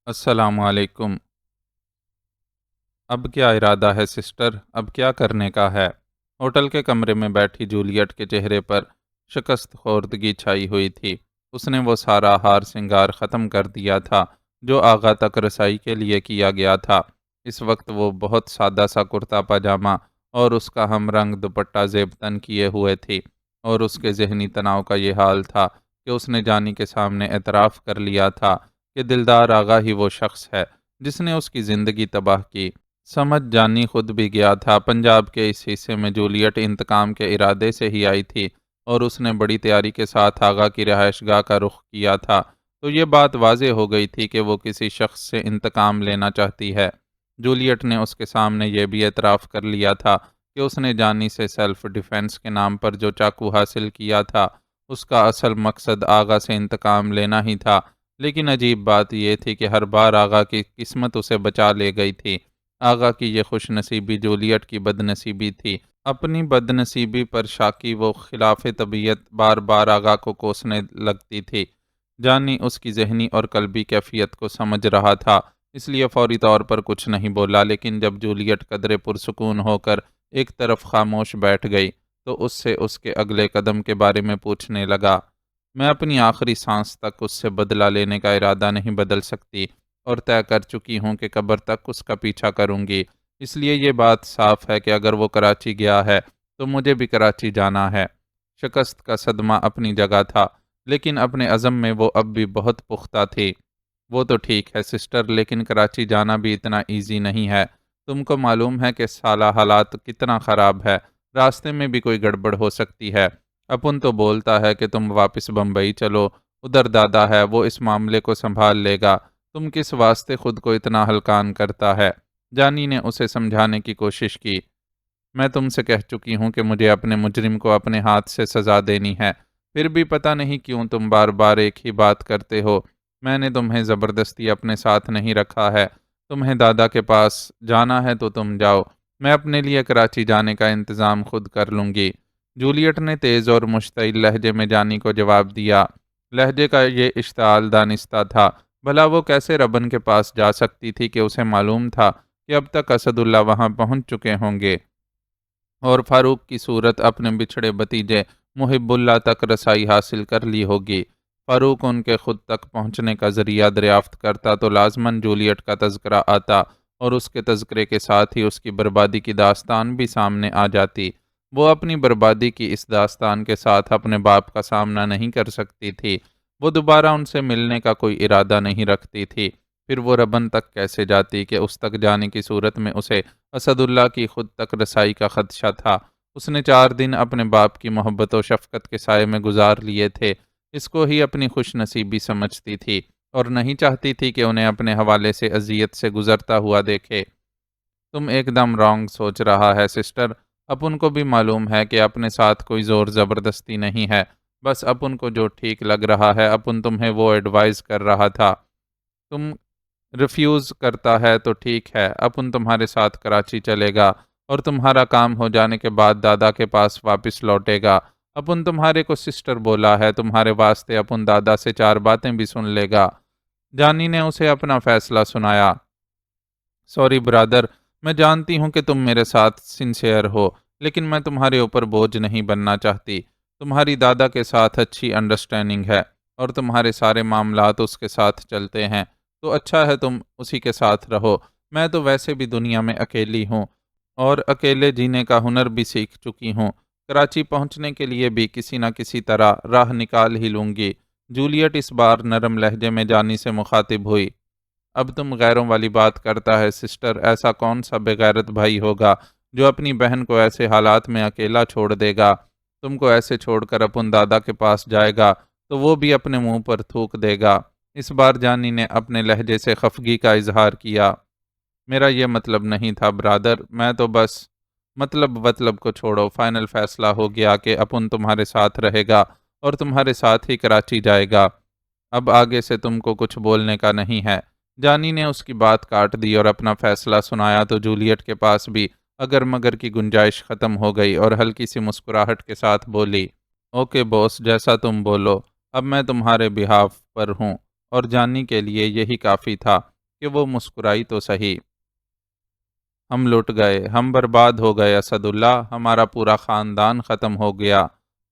السلام علیکم۔ اب کیا ارادہ ہے سسٹر؟ اب کیا کرنے کا ہے؟ ہوٹل کے کمرے میں بیٹھی جولیٹ کے چہرے پر شکست خوردگی چھائی ہوئی تھی۔ اس نے وہ سارا ہار سنگار ختم کر دیا تھا جو آغا تک رسائی کے لیے کیا گیا تھا۔ اس وقت وہ بہت سادہ سا کرتا پاجامہ اور اس کا ہم رنگ دوپٹہ زیب تن کیے ہوئے تھی، اور اس کے ذہنی تناؤ کا یہ حال تھا کہ اس نے جانی کے سامنے اعتراف کر لیا تھا کہ دلدار آغا ہی وہ شخص ہے جس نے اس کی زندگی تباہ کی۔ سمجھ جانی خود بھی گیا تھا پنجاب کے اس حصے میں جولیٹ انتقام کے ارادے سے ہی آئی تھی، اور اس نے بڑی تیاری کے ساتھ آغا کی رہائش گاہ کا رخ کیا تھا، تو یہ بات واضح ہو گئی تھی کہ وہ کسی شخص سے انتقام لینا چاہتی ہے۔ جولیٹ نے اس کے سامنے یہ بھی اعتراف کر لیا تھا کہ اس نے جانی سے سیلف ڈیفنس کے نام پر جو چاقو حاصل کیا تھا اس کا اصل مقصد آغا سے انتقام لینا ہی تھا، لیکن عجیب بات یہ تھی کہ ہر بار آغا کی قسمت اسے بچا لے گئی تھی۔ آغا کی یہ خوش نصیبی جولیٹ کی بد نصیبی تھی۔ اپنی بد نصیبی پر شاکی وہ خلاف طبیعت بار بار آغا کو کوسنے لگتی تھی۔ جانی اس کی ذہنی اور قلبی کیفیت کو سمجھ رہا تھا، اس لیے فوری طور پر کچھ نہیں بولا، لیکن جب جولیٹ قدرے پرسکون ہو کر ایک طرف خاموش بیٹھ گئی تو اس سے اس کے اگلے قدم کے بارے میں پوچھنے لگا۔ میں اپنی آخری سانس تک اس سے بدلہ لینے کا ارادہ نہیں بدل سکتی، اور طے کر چکی ہوں کہ قبر تک اس کا پیچھا کروں گی۔ اس لیے یہ بات صاف ہے کہ اگر وہ کراچی گیا ہے تو مجھے بھی کراچی جانا ہے۔ شکست کا صدمہ اپنی جگہ تھا، لیکن اپنے عزم میں وہ اب بھی بہت پختہ تھی۔ وہ تو ٹھیک ہے سسٹر، لیکن کراچی جانا بھی اتنا ایزی نہیں ہے۔ تم کو معلوم ہے کہ سالہ حالات کتنا خراب ہے، راستے میں بھی کوئی گڑبڑ ہو سکتی ہے۔ اپن تو بولتا ہے کہ تم واپس بمبئی چلو، ادھر دادا ہے، وہ اس معاملے کو سنبھال لے گا، تم کس واسطے خود کو اتنا ہلکان کرتا ہے؟ جانی نے اسے سمجھانے کی کوشش کی۔ میں تم سے کہہ چکی ہوں کہ مجھے اپنے مجرم کو اپنے ہاتھ سے سزا دینی ہے، پھر بھی پتہ نہیں کیوں تم بار بار ایک ہی بات کرتے ہو۔ میں نے تمہیں زبردستی اپنے ساتھ نہیں رکھا ہے، تمہیں دادا کے پاس جانا ہے تو تم جاؤ، میں اپنے لیے کراچی جانے کا انتظام خود کر لوں گی۔ جولیٹ نے تیز اور مشتعل لہجے میں جانی کو جواب دیا۔ لہجے کا یہ اشتعال دانستہ تھا، بھلا وہ کیسے ربن کے پاس جا سکتی تھی کہ اسے معلوم تھا کہ اب تک اسد اللہ وہاں پہنچ چکے ہوں گے، اور فاروق کی صورت اپنے بچھڑے بھتیجے محب اللہ تک رسائی حاصل کر لی ہوگی۔ فاروق ان کے خود تک پہنچنے کا ذریعہ دریافت کرتا تو لازماً جولیٹ کا تذکرہ آتا، اور اس کے تذکرے کے ساتھ ہی اس کی بربادی کی داستان بھی سامنے آ جاتی۔ وہ اپنی بربادی کی اس داستان کے ساتھ اپنے باپ کا سامنا نہیں کر سکتی تھی، وہ دوبارہ ان سے ملنے کا کوئی ارادہ نہیں رکھتی تھی۔ پھر وہ ربن تک کیسے جاتی کہ اس تک جانے کی صورت میں اسے اسد اللہ کی خود تک رسائی کا خدشہ تھا۔ اس نے 4 دن اپنے باپ کی محبت و شفقت کے سائے میں گزار لیے تھے، اس کو ہی اپنی خوش نصیبی سمجھتی تھی، اور نہیں چاہتی تھی کہ انہیں اپنے حوالے سے اذیت سے گزرتا ہوا دیکھے۔ تم ایک دم رانگ سوچ رہا ہے سسٹر، اپن کو بھی معلوم ہے کہ اپنے ساتھ کوئی زور زبردستی نہیں ہے، بس اپن کو جو ٹھیک لگ رہا ہے اپن تمہیں وہ ایڈوائز کر رہا تھا۔ تم ریفیوز کرتا ہے تو ٹھیک ہے، اپن تمہارے ساتھ کراچی چلے گا، اور تمہارا کام ہو جانے کے بعد دادا کے پاس واپس لوٹے گا۔ اپن تمہارے کو سسٹر بولا ہے، تمہارے واسطے اپن دادا سے 4 باتیں بھی سن لے گا۔ جانی نے اسے اپنا فیصلہ سنایا۔ سوری برادر، میں جانتی ہوں کہ تم میرے ساتھ سنسیئر ہو، لیکن میں تمہارے اوپر بوجھ نہیں بننا چاہتی۔ تمہاری دادا کے ساتھ اچھی انڈرسٹینڈنگ ہے، اور تمہارے سارے معاملات اس کے ساتھ چلتے ہیں، تو اچھا ہے تم اسی کے ساتھ رہو۔ میں تو ویسے بھی دنیا میں اکیلی ہوں، اور اکیلے جینے کا ہنر بھی سیکھ چکی ہوں۔ کراچی پہنچنے کے لیے بھی کسی نہ کسی طرح راہ نکال ہی لوں گی۔ جولیٹ اس بار نرم لہجے میں جانی سے مخاطب ہوئی۔ اب تم غیروں والی بات کرتا ہے سسٹر، ایسا کون سا بے غیرت بھائی ہوگا جو اپنی بہن کو ایسے حالات میں اکیلا چھوڑ دے گا؟ تم کو ایسے چھوڑ کر اپن دادا کے پاس جائے گا تو وہ بھی اپنے منہ پر تھوک دے گا۔ اس بار جانی نے اپنے لہجے سے خفگی کا اظہار کیا۔ میرا یہ مطلب نہیں تھا برادر، میں تو بس مطلب کو چھوڑو، فائنل فیصلہ ہو گیا کہ اپن تمہارے ساتھ رہے گا اور تمہارے ساتھ ہی کراچی جائے گا۔ اب آگے سے تم کو کچھ بولنے کا نہیں ہے۔ جانی نے اس کی بات کاٹ دی اور اپنا فیصلہ سنایا تو جولیٹ کے پاس بھی اگر مگر کی گنجائش ختم ہو گئی، اور ہلکی سی مسکراہٹ کے ساتھ بولی، اوکے بوس، جیسا تم بولو، اب میں تمہارے بہاف پر ہوں، اور جانی کے لیے یہی کافی تھا۔ کہ وہ مسکرائی تو سہی۔ ہم لٹ گئے، ہم برباد ہو گئے اسداللہ، ہمارا پورا خاندان ختم ہو گیا۔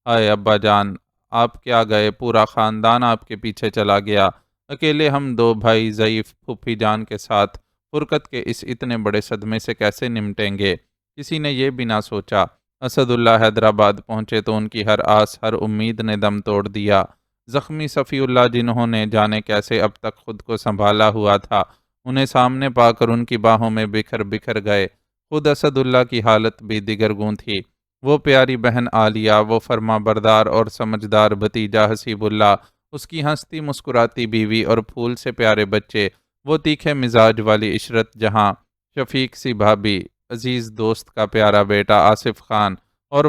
ہائے ابا جان، آپ کیا گئے، پورا خاندان آپ کے پیچھے چلا گیا، اکیلے ہم دو بھائی ضعیف پھوپھی جان کے ساتھ فرقت کے اس اتنے بڑے صدمے سے کیسے نمٹیں گے؟ کسی نے یہ بھی نہ سوچا۔ اسداللہ حیدرآباد پہنچے تو ان کی ہر آس ہر امید نے دم توڑ دیا۔ زخمی صفی اللہ، جنہوں نے جانے کیسے اب تک خود کو سنبھالا ہوا تھا، انہیں سامنے پا کر ان کی باہوں میں بکھر بکھر گئے۔ خود اسداللہ کی حالت بھی دیگرگوں تھی۔ وہ پیاری بہن عالیہ، وہ فرما بردار اور سمجھدار بھتیجا حسیب اللہ، اس کی ہنستی مسکراتی بیوی اور پھول سے پیارے بچے، وہ تیکھے مزاج والی عشرت جہاں، شفیق سی بھابھی، عزیز دوست کا پیارا بیٹا آصف خان، اور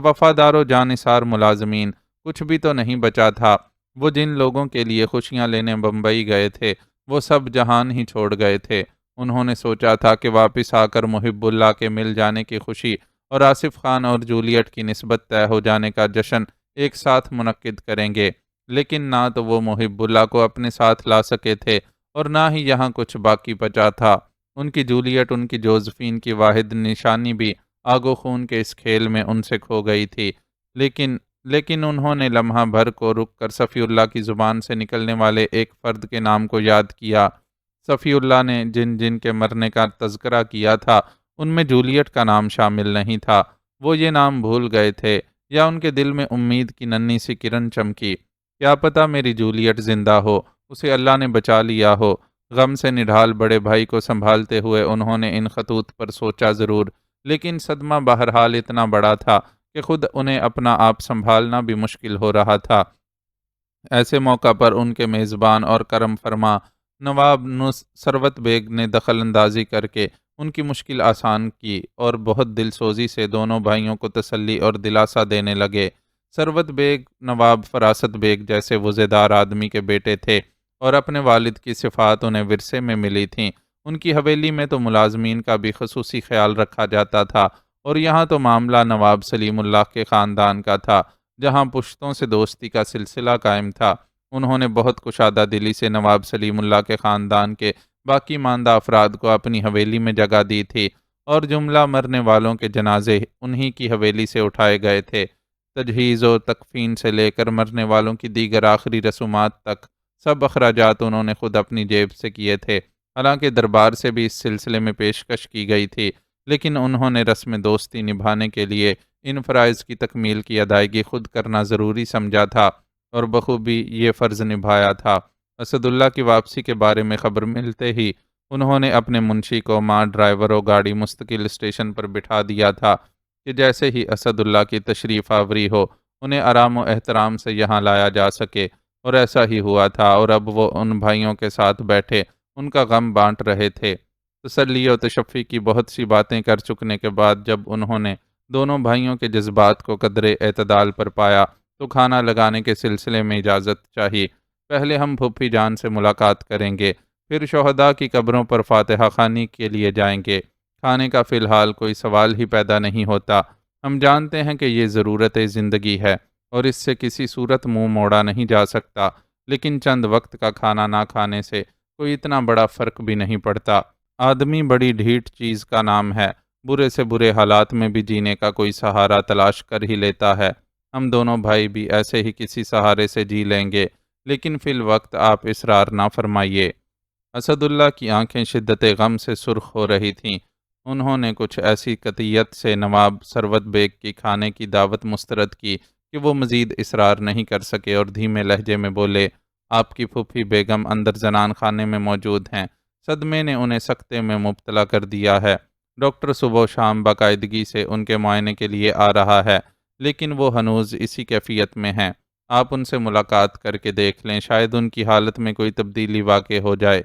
وفادار و جانثار ملازمین، کچھ بھی تو نہیں بچا تھا۔ وہ جن لوگوں کے لیے خوشیاں لینے بمبئی گئے تھے، وہ سب جہان ہی چھوڑ گئے تھے۔ انہوں نے سوچا تھا کہ واپس آ کر محب اللہ کے مل جانے کی خوشی اور آصف خان اور جولیٹ کی نسبت طے ہو جانے کا جشن ایک ساتھ منعقد کریں گے، لیکن نہ تو وہ محب اللہ کو اپنے ساتھ لا سکے تھے اور نہ ہی یہاں کچھ باقی بچا تھا۔ ان کی جولیٹ، ان کی جوزفین کی واحد نشانی بھی آگ و خون کے اس کھیل میں ان سے کھو گئی تھی۔ لیکن انہوں نے لمحہ بھر کو رک کر صفی اللہ کی زبان سے نکلنے والے ایک فرد کے نام کو یاد کیا۔ صفی اللہ نے جن جن کے مرنے کا تذکرہ کیا تھا، ان میں جولیٹ کا نام شامل نہیں تھا۔ وہ یہ نام بھول گئے تھے، یا ان کے دل میں امید کی ننھی سی کرن چمکی۔ کیا پتہ میری جولیٹ زندہ ہو، اسے اللہ نے بچا لیا ہو۔ غم سے نڈھال بڑے بھائی کو سنبھالتے ہوئے انہوں نے ان خطوط پر سوچا ضرور، لیکن صدمہ بہرحال اتنا بڑا تھا کہ خود انہیں اپنا آپ سنبھالنا بھی مشکل ہو رہا تھا۔ ایسے موقع پر ان کے میزبان اور کرم فرما نواب ثروت بیگ نے دخل اندازی کر کے ان کی مشکل آسان کی اور بہت دل سوزی سے دونوں بھائیوں کو تسلی اور دلاسا دینے لگے۔ ثروت بیگ نواب فراست بیگ جیسے وزیدار آدمی کے بیٹے تھے اور اپنے والد کی صفات انہیں ورثے میں ملی تھیں۔ ان کی حویلی میں تو ملازمین کا بھی خصوصی خیال رکھا جاتا تھا، اور یہاں تو معاملہ نواب سلیم اللہ کے خاندان کا تھا، جہاں پشتوں سے دوستی کا سلسلہ قائم تھا۔ انہوں نے بہت کشادہ دلی سے نواب سلیم اللہ کے خاندان کے باقی ماندہ افراد کو اپنی حویلی میں جگہ دی تھی، اور جملہ مرنے والوں کے جنازے انہی کی حویلی سے اٹھائے گئے تھے۔ تجہیز و تکفین سے لے کر مرنے والوں کی دیگر آخری رسومات تک سب اخراجات انہوں نے خود اپنی جیب سے کیے تھے۔ حالانکہ دربار سے بھی اس سلسلے میں پیشکش کی گئی تھی، لیکن انہوں نے رسم دوستی نبھانے کے لیے ان فرائض کی تکمیل کی ادائیگی خود کرنا ضروری سمجھا تھا، اور بخوبی یہ فرض نبھایا تھا۔ اسداللہ کی واپسی کے بارے میں خبر ملتے ہی انہوں نے اپنے منشی کو ماں ڈرائیور و گاڑی مستقل اسٹیشن پر بٹھا دیا تھا کہ جیسے ہی اسداللہ کی تشریف آوری ہو، انہیں آرام و احترام سے یہاں لایا جا سکے، اور ایسا ہی ہوا تھا۔ اور اب وہ ان بھائیوں کے ساتھ بیٹھے ان کا غم بانٹ رہے تھے۔ تسلی و تشفی کی بہت سی باتیں کر چکنے کے بعد جب انہوں نے دونوں بھائیوں کے جذبات کو قدرے اعتدال پر پایا تو کھانا لگانے کے سلسلے میں اجازت چاہی۔ پہلے ہم پھوپھی جان سے ملاقات کریں گے، پھر شہداء کی قبروں پر فاتحہ خوانی کے لیے جائیں گے۔ کھانے کا فی الحال کوئی سوال ہی پیدا نہیں ہوتا۔ ہم جانتے ہیں کہ یہ ضرورت زندگی ہے اور اس سے کسی صورت منہ موڑا نہیں جا سکتا، لیکن چند وقت کا کھانا نہ کھانے سے کوئی اتنا بڑا فرق بھی نہیں پڑتا۔ آدمی بڑی ڈھیٹ چیز کا نام ہے، برے سے برے حالات میں بھی جینے کا کوئی سہارا تلاش کر ہی لیتا ہے۔ ہم دونوں بھائی بھی ایسے ہی کسی سہارے سے جی لیں گے، لیکن فی الوقت آپ اصرار نہ فرمائیے۔ اسداللہ کی آنکھیں شدت غم سے سرخ ہو رہی تھیں۔ انہوں نے کچھ ایسی قطعیت سے نواب ثروت بیگ کی کھانے کی دعوت مسترد کی کہ وہ مزید اصرار نہیں کر سکے اور دھیمے لہجے میں بولے، آپ کی پھوپھی بیگم اندر زنان خانے میں موجود ہیں، صدمے نے انہیں سکتے میں مبتلا کر دیا ہے۔ ڈاکٹر صبح و شام باقاعدگی سے ان کے معائنے کے لیے آ رہا ہے، لیکن وہ ہنوز اسی کیفیت میں ہیں۔ آپ ان سے ملاقات کر کے دیکھ لیں، شاید ان کی حالت میں کوئی تبدیلی واقع ہو جائے۔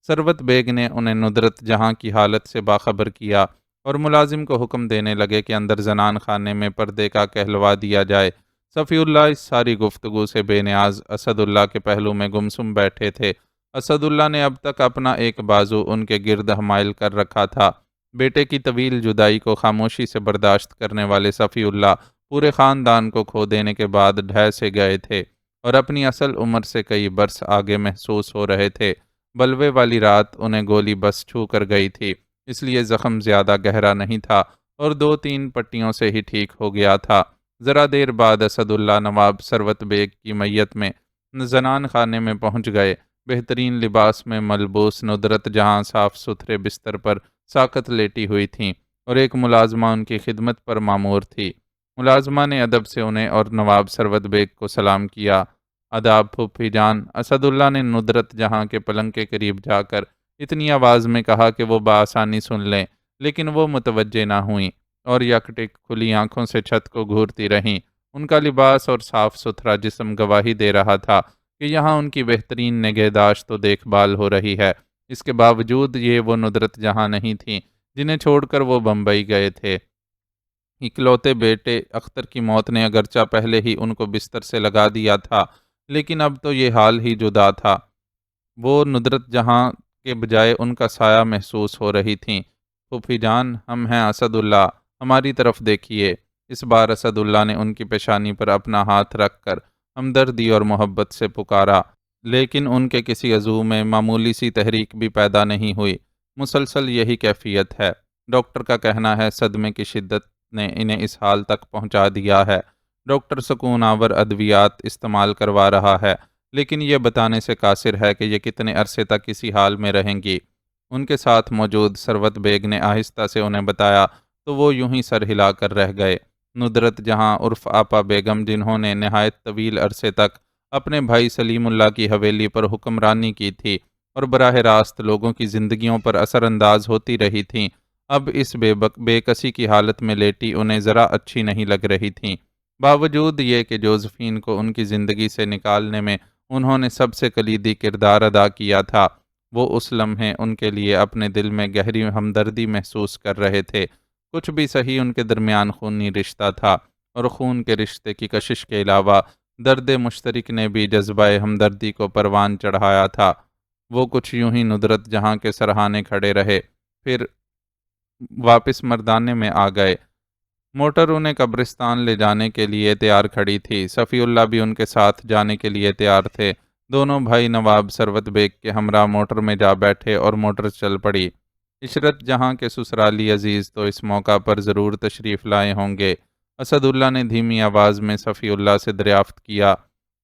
ثروت بیگ نے انہیں ندرت جہاں کی حالت سے باخبر کیا اور ملازم کو حکم دینے لگے کہ اندر زنان خانے میں پردے کا کہلوا دیا جائے۔ صفی اللہ اس ساری گفتگو سے بے نیاز اسداللہ کے پہلو میں گمسم بیٹھے تھے۔ اسداللہ نے اب تک اپنا ایک بازو ان کے گرد حمائل کر رکھا تھا۔ بیٹے کی طویل جدائی کو خاموشی سے برداشت کرنے والے صفی اللہ پورے خاندان کو کھو دینے کے بعد ڈھہ سے گئے تھے اور اپنی اصل عمر سے کئی برس آگے محسوس ہو رہے تھے۔ بلوے والی رات انہیں گولی بس چھو کر گئی تھی، اس لیے زخم زیادہ گہرا نہیں تھا اور 2-3 پٹیوں سے ہی ٹھیک ہو گیا تھا۔ ذرا دیر بعد اسد اللہ نواب ثروت بیگ کی میت میں زنان خانے میں پہنچ گئے۔ بہترین لباس میں ملبوس ندرت جہاں صاف ستھرے بستر پر ساکت لیٹی ہوئی تھیں اور ایک ملازمہ ان کی خدمت پر مامور تھی۔ ملازمہ نے ادب سے انہیں اور نواب ثروت بیگ کو سلام کیا۔ آداب پھوپھی جان، اسد اللہ نے ندرت جہاں کے پلنگ کے قریب جا کر اتنی آواز میں کہا کہ وہ بآسانی سن لیں، لیکن وہ متوجہ نہ ہوئیں اور یکٹک کھلی آنکھوں سے چھت کو گھورتی رہیں۔ ان کا لباس اور صاف ستھرا جسم گواہی دے رہا تھا کہ یہاں ان کی بہترین نگہداشت و دیکھ بھال ہو رہی ہے۔ اس کے باوجود یہ وہ ندرت جہاں نہیں تھیں جنہیں چھوڑ کر وہ بمبئی گئے تھے۔ اکلوتے بیٹے اختر کی موت نے اگرچہ پہلے ہی ان کو بستر سے لگا دیا تھا، لیکن اب تو یہ حال ہی جدا تھا۔ وہ ندرت جہاں کے بجائے ان کا سایہ محسوس ہو رہی تھیں۔ پھوپھی جان، ہم ہیں اسد اللہ، ہماری طرف دیکھیے۔ اس بار اسد اللہ نے ان کی پیشانی پر اپنا ہاتھ رکھ کر ہمدردی اور محبت سے پکارا، لیکن ان کے کسی عضو میں معمولی سی تحریک بھی پیدا نہیں ہوئی۔ مسلسل یہی کیفیت ہے۔ ڈاکٹر کا کہنا ہے صدمے کی شدت نے انہیں اس حال تک پہنچا دیا ہے۔ ڈاکٹر سکون آور ادویات استعمال کروا رہا ہے، لیکن یہ بتانے سے قاصر ہے کہ یہ کتنے عرصے تک اسی حال میں رہیں گی۔ ان کے ساتھ موجود ثروت بیگ نے آہستہ سے انہیں بتایا تو وہ یوں ہی سر ہلا کر رہ گئے۔ ندرت جہاں عرف آپا بیگم، جنہوں نے نہایت طویل عرصے تک اپنے بھائی سلیم اللہ کی حویلی پر حکمرانی کی تھی اور براہ راست لوگوں کی زندگیوں پر اثر انداز ہوتی رہی تھیں، اب اس بے کسی کی حالت میں لیٹی انہیں ذرا اچھی نہیں لگ رہی تھیں۔ باوجود یہ کہ جوزفین کو ان کی زندگی سے نکالنے میں انہوں نے سب سے کلیدی کردار ادا کیا تھا، وہ اس لمحے ان کے لیے اپنے دل میں گہری ہمدردی محسوس کر رہے تھے۔ کچھ بھی صحیح ان کے درمیان خونی رشتہ تھا، اور خون کے رشتے کی کشش کے علاوہ درد مشترک نے بھی جذبہ ہمدردی کو پروان چڑھایا تھا۔ وہ کچھ یوں ہی ندرت جہاں کے سرہانے کھڑے رہے، پھر واپس مردانے میں آ گئے۔ موٹر انہیں قبرستان لے جانے کے لیے تیار کھڑی تھی۔ صفی اللہ بھی ان کے ساتھ جانے کے لیے تیار تھے۔ دونوں بھائی نواب ثروت بیگ کے ہمراہ موٹر میں جا بیٹھے اور موٹر چل پڑی۔ عشرت جہاں کے سسرالی عزیز تو اس موقع پر ضرور تشریف لائے ہوں گے، اسد اللہ نے دھیمی آواز میں صفی اللہ سے دریافت کیا۔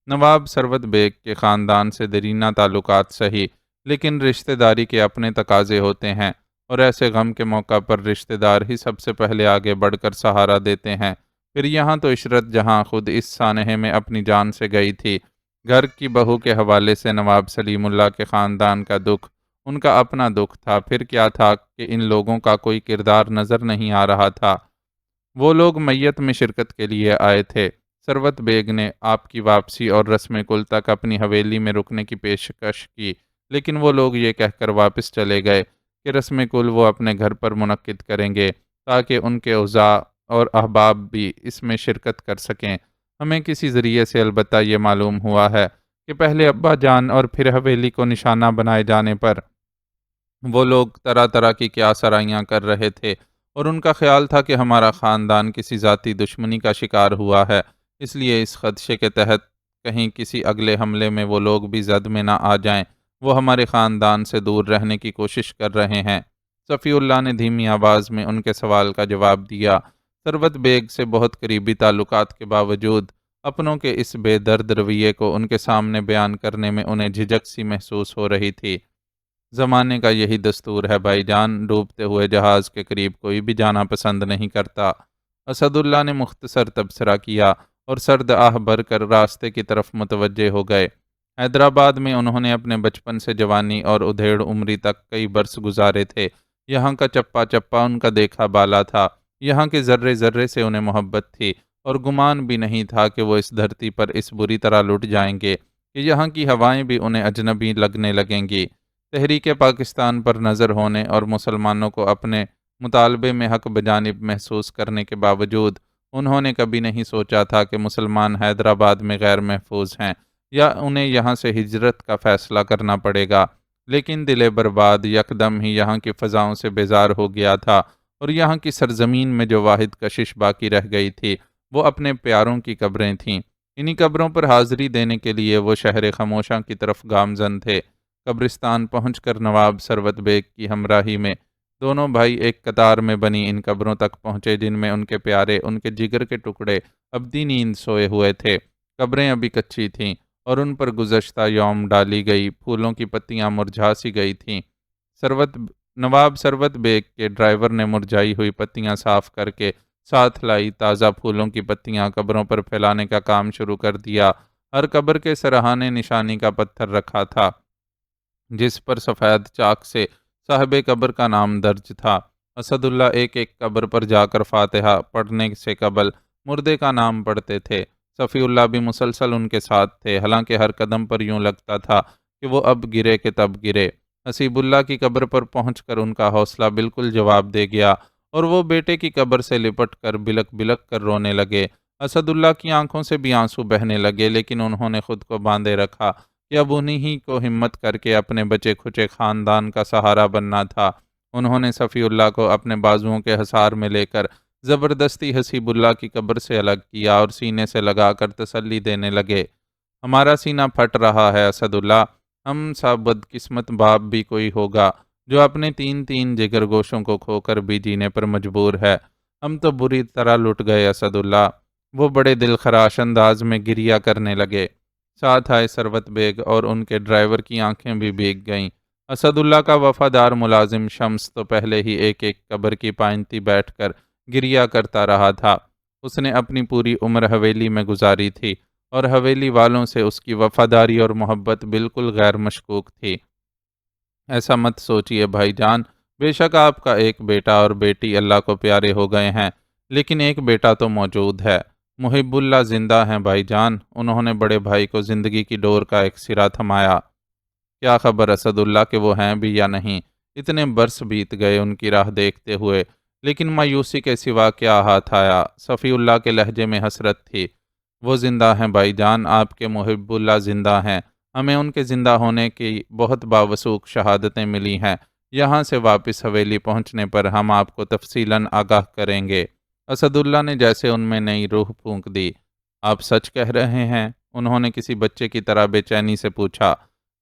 نواب ثروت بیگ کے خاندان سے دیرینہ تعلقات سہی، لیکن رشتہ داری کے اپنے تقاضے ہوتے ہیں، اور ایسے غم کے موقع پر رشتہ دار ہی سب سے پہلے آگے بڑھ کر سہارا دیتے ہیں۔ پھر یہاں تو عشرت جہاں خود اس سانحے میں اپنی جان سے گئی تھی۔ گھر کی بہو کے حوالے سے نواب سلیم اللہ کے خاندان کا دکھ ان کا اپنا دکھ تھا۔ پھر کیا تھا کہ ان لوگوں کا کوئی کردار نظر نہیں آ رہا تھا۔ وہ لوگ میت میں شرکت کے لیے آئے تھے۔ ثروت بیگ نے آپ کی واپسی اور رسم کل تک اپنی حویلی میں رکنے کی پیشکش کی، لیکن وہ لوگ یہ کہہ کر واپس چلے گئے کہ رسم کل وہ اپنے گھر پر منعقد کریں گے تاکہ ان کے اعزاء اور احباب بھی اس میں شرکت کر سکیں۔ ہمیں کسی ذریعے سے البتہ یہ معلوم ہوا ہے کہ پہلے ابا جان اور پھر حویلی کو نشانہ بنائے جانے پر وہ لوگ طرح طرح کی کیا سرائیاں کر رہے تھے، اور ان کا خیال تھا کہ ہمارا خاندان کسی ذاتی دشمنی کا شکار ہوا ہے، اس لیے اس خدشے کے تحت کہیں کسی اگلے حملے میں وہ لوگ بھی زد میں نہ آ جائیں، وہ ہمارے خاندان سے دور رہنے کی کوشش کر رہے ہیں۔ صفی اللہ نے دھیمی آواز میں ان کے سوال کا جواب دیا۔ ثروت بیگ سے بہت قریبی تعلقات کے باوجود اپنوں کے اس بے درد رویے کو ان کے سامنے بیان کرنے میں انہیں جھجک سی محسوس ہو رہی تھی۔ زمانے کا یہی دستور ہے بھائی جان، ڈوبتے ہوئے جہاز کے قریب کوئی بھی جانا پسند نہیں کرتا۔ اسد اللہ نے مختصر تبصرہ کیا اور سرد آہ بھر کر راستے کی طرف متوجہ ہو گئے۔ حیدرآباد میں انہوں نے اپنے بچپن سے جوانی اور ادھیڑ عمری تک کئی برس گزارے تھے۔ یہاں کا چپا چپا ان کا دیکھا بالا تھا، یہاں کے ذرے ذرے سے انہیں محبت تھی، اور گمان بھی نہیں تھا کہ وہ اس دھرتی پر اس بری طرح لٹ جائیں گے کہ یہاں کی ہوائیں بھی انہیں اجنبی لگنے لگیں گی۔ تحریک پاکستان پر نظر ہونے اور مسلمانوں کو اپنے مطالبے میں حق بجانب محسوس کرنے کے باوجود انہوں نے کبھی نہیں سوچا تھا کہ مسلمان حیدرآباد میں غیر محفوظ ہیں یا انہیں یہاں سے ہجرت کا فیصلہ کرنا پڑے گا۔ لیکن دل برباد یکدم ہی یہاں کی فضاؤں سے بیزار ہو گیا تھا، اور یہاں کی سرزمین میں جو واحد کشش باقی رہ گئی تھی وہ اپنے پیاروں کی قبریں تھیں۔ انہی قبروں پر حاضری دینے کے لیے وہ شہر خاموشاں کی طرف گامزن تھے۔ قبرستان پہنچ کر نواب ثروت بیگ کی ہمراہی میں دونوں بھائی ایک قطار میں بنی ان قبروں تک پہنچے جن میں ان کے پیارے، ان کے جگر کے ٹکڑے ابدی نیند سوئے ہوئے تھے۔ قبریں ابھی کچی تھیں اور ان پر گزشتہ یوم ڈالی گئی پھولوں کی پتیاں مرجھا سی گئی تھیں۔ ثروت نواب ثروت بیگ کے ڈرائیور نے مرجھائی ہوئی پتیاں صاف کر کے ساتھ لائی تازہ پھولوں کی پتیاں قبروں پر پھیلانے کا کام شروع کر دیا۔ ہر قبر کے سرہانے نشانی کا پتھر رکھا تھا جس پر سفید چاک سے صاحب قبر کا نام درج تھا۔ اسد اللہ ایک ایک قبر پر جا کر فاتحہ پڑھنے سے قبل مردے کا نام پڑھتے تھے۔ صفی اللہ بھی مسلسل ان کے ساتھ تھے، حالانکہ ہر قدم پر یوں لگتا تھا کہ وہ اب گرے کہ تب گرے۔ حسیب اللہ کی قبر پر پہنچ کر ان کا حوصلہ بالکل جواب دے گیا اور وہ بیٹے کی قبر سے لپٹ کر بلک بلک کر رونے لگے۔ اسد اللہ کی آنکھوں سے بھی آنسو بہنے لگے، لیکن انہوں نے خود کو باندھے رکھا کہ اب انہی ہی کو ہمت کر کے اپنے بچے کھچے خاندان کا سہارا بننا تھا۔ انہوں نے صفی اللہ کو اپنے بازوؤں کے حصار میں لے کر زبردستی حسیب اللہ کی قبر سے الگ کیا اور سینے سے لگا کر تسلی دینے لگے۔ ہمارا سینہ پھٹ رہا ہے اسد اللہ، ہم سا بدقسمت باپ بھی کوئی ہوگا جو اپنے تین تین جگر گوشوں کو کھو کر بھی جینے پر مجبور ہے۔ ہم تو بری طرح لٹ گئے اسد اللہ۔ وہ بڑے دل خراش انداز میں گریہ کرنے لگے۔ ساتھ آئے ثروت بیگ اور ان کے ڈرائیور کی آنکھیں بھی بھیگ گئیں۔ اسد اللہ کا وفادار ملازم شمس تو پہلے ہی ایک ایک قبر کی پائنتی بیٹھ کر گریہ کرتا رہا تھا۔ اس نے اپنی پوری عمر حویلی میں گزاری تھی اور حویلی والوں سے اس کی وفاداری اور محبت بالکل غیر مشکوک تھی۔ ایسا مت سوچئے بھائی جان، بے شک آپ کا ایک بیٹا اور بیٹی اللہ کو پیارے ہو گئے ہیں، لیکن ایک بیٹا تو موجود ہے۔ محب اللہ زندہ ہیں بھائی جان۔ انہوں نے بڑے بھائی کو زندگی کی ڈور کا ایک سرا تھمایا۔ کیا خبر اسد اللہ کہ وہ ہیں بھی یا نہیں؟ اتنے برس بیت گئے ان کی راہ دیکھتے ہوئے، لیکن مایوسی کے سوا کیا ہاتھ آیا؟ صفی اللہ کے لہجے میں حسرت تھی۔ وہ زندہ ہیں بھائی جان، آپ کے محب اللہ زندہ ہیں۔ ہمیں ان کے زندہ ہونے کی بہت باوثوق شہادتیں ملی ہیں۔ یہاں سے واپس حویلی پہنچنے پر ہم آپ کو تفصیلاً آگاہ کریں گے۔ اسد اللہ نے جیسے ان میں نئی روح پھونک دی۔ آپ سچ کہہ رہے ہیں؟ انہوں نے کسی بچے کی طرح بے چینی سے پوچھا۔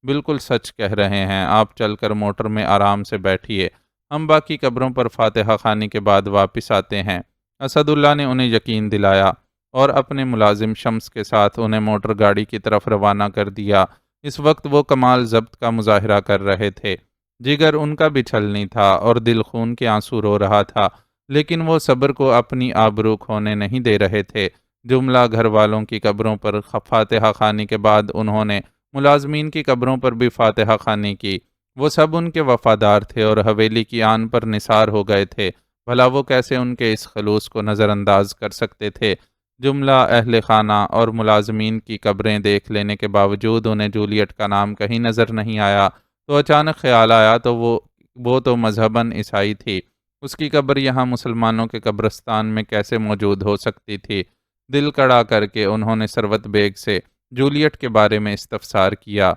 بالکل سچ کہہ رہے ہیں، آپ چل کر موٹر میں آرام سے بیٹھیے، ہم باقی قبروں پر فاتحہ خوانی کے بعد واپس آتے ہیں۔ اسد اللہ نے انہیں یقین دلایا اور اپنے ملازم شمس کے ساتھ انہیں موٹر گاڑی کی طرف روانہ کر دیا۔ اس وقت وہ کمال ضبط کا مظاہرہ کر رہے تھے۔ جگر ان کا بھی چھلنی تھا اور دل خون کے آنسو رو رہا تھا، لیکن وہ صبر کو اپنی آبرو کھونے نہیں دے رہے تھے۔ جملہ گھر والوں کی قبروں پر فاتحہ خوانی کے بعد انہوں نے ملازمین کی قبروں پر بھی فاتحہ خوانی کی۔ وہ سب ان کے وفادار تھے اور حویلی کی آن پر نثار ہو گئے تھے۔ بھلا وہ کیسے ان کے اس خلوص کو نظر انداز کر سکتے تھے؟ جملہ اہل خانہ اور ملازمین کی قبریں دیکھ لینے کے باوجود انہیں جولیٹ کا نام کہیں نظر نہیں آیا تو اچانک خیال آیا تو وہ تو مذہباً عیسائی تھی، اس کی قبر یہاں مسلمانوں کے قبرستان میں کیسے موجود ہو سکتی تھی؟ دل کڑا کر کے انہوں نے ثروت بیگ سے جولیٹ کے بارے میں استفسار کیا۔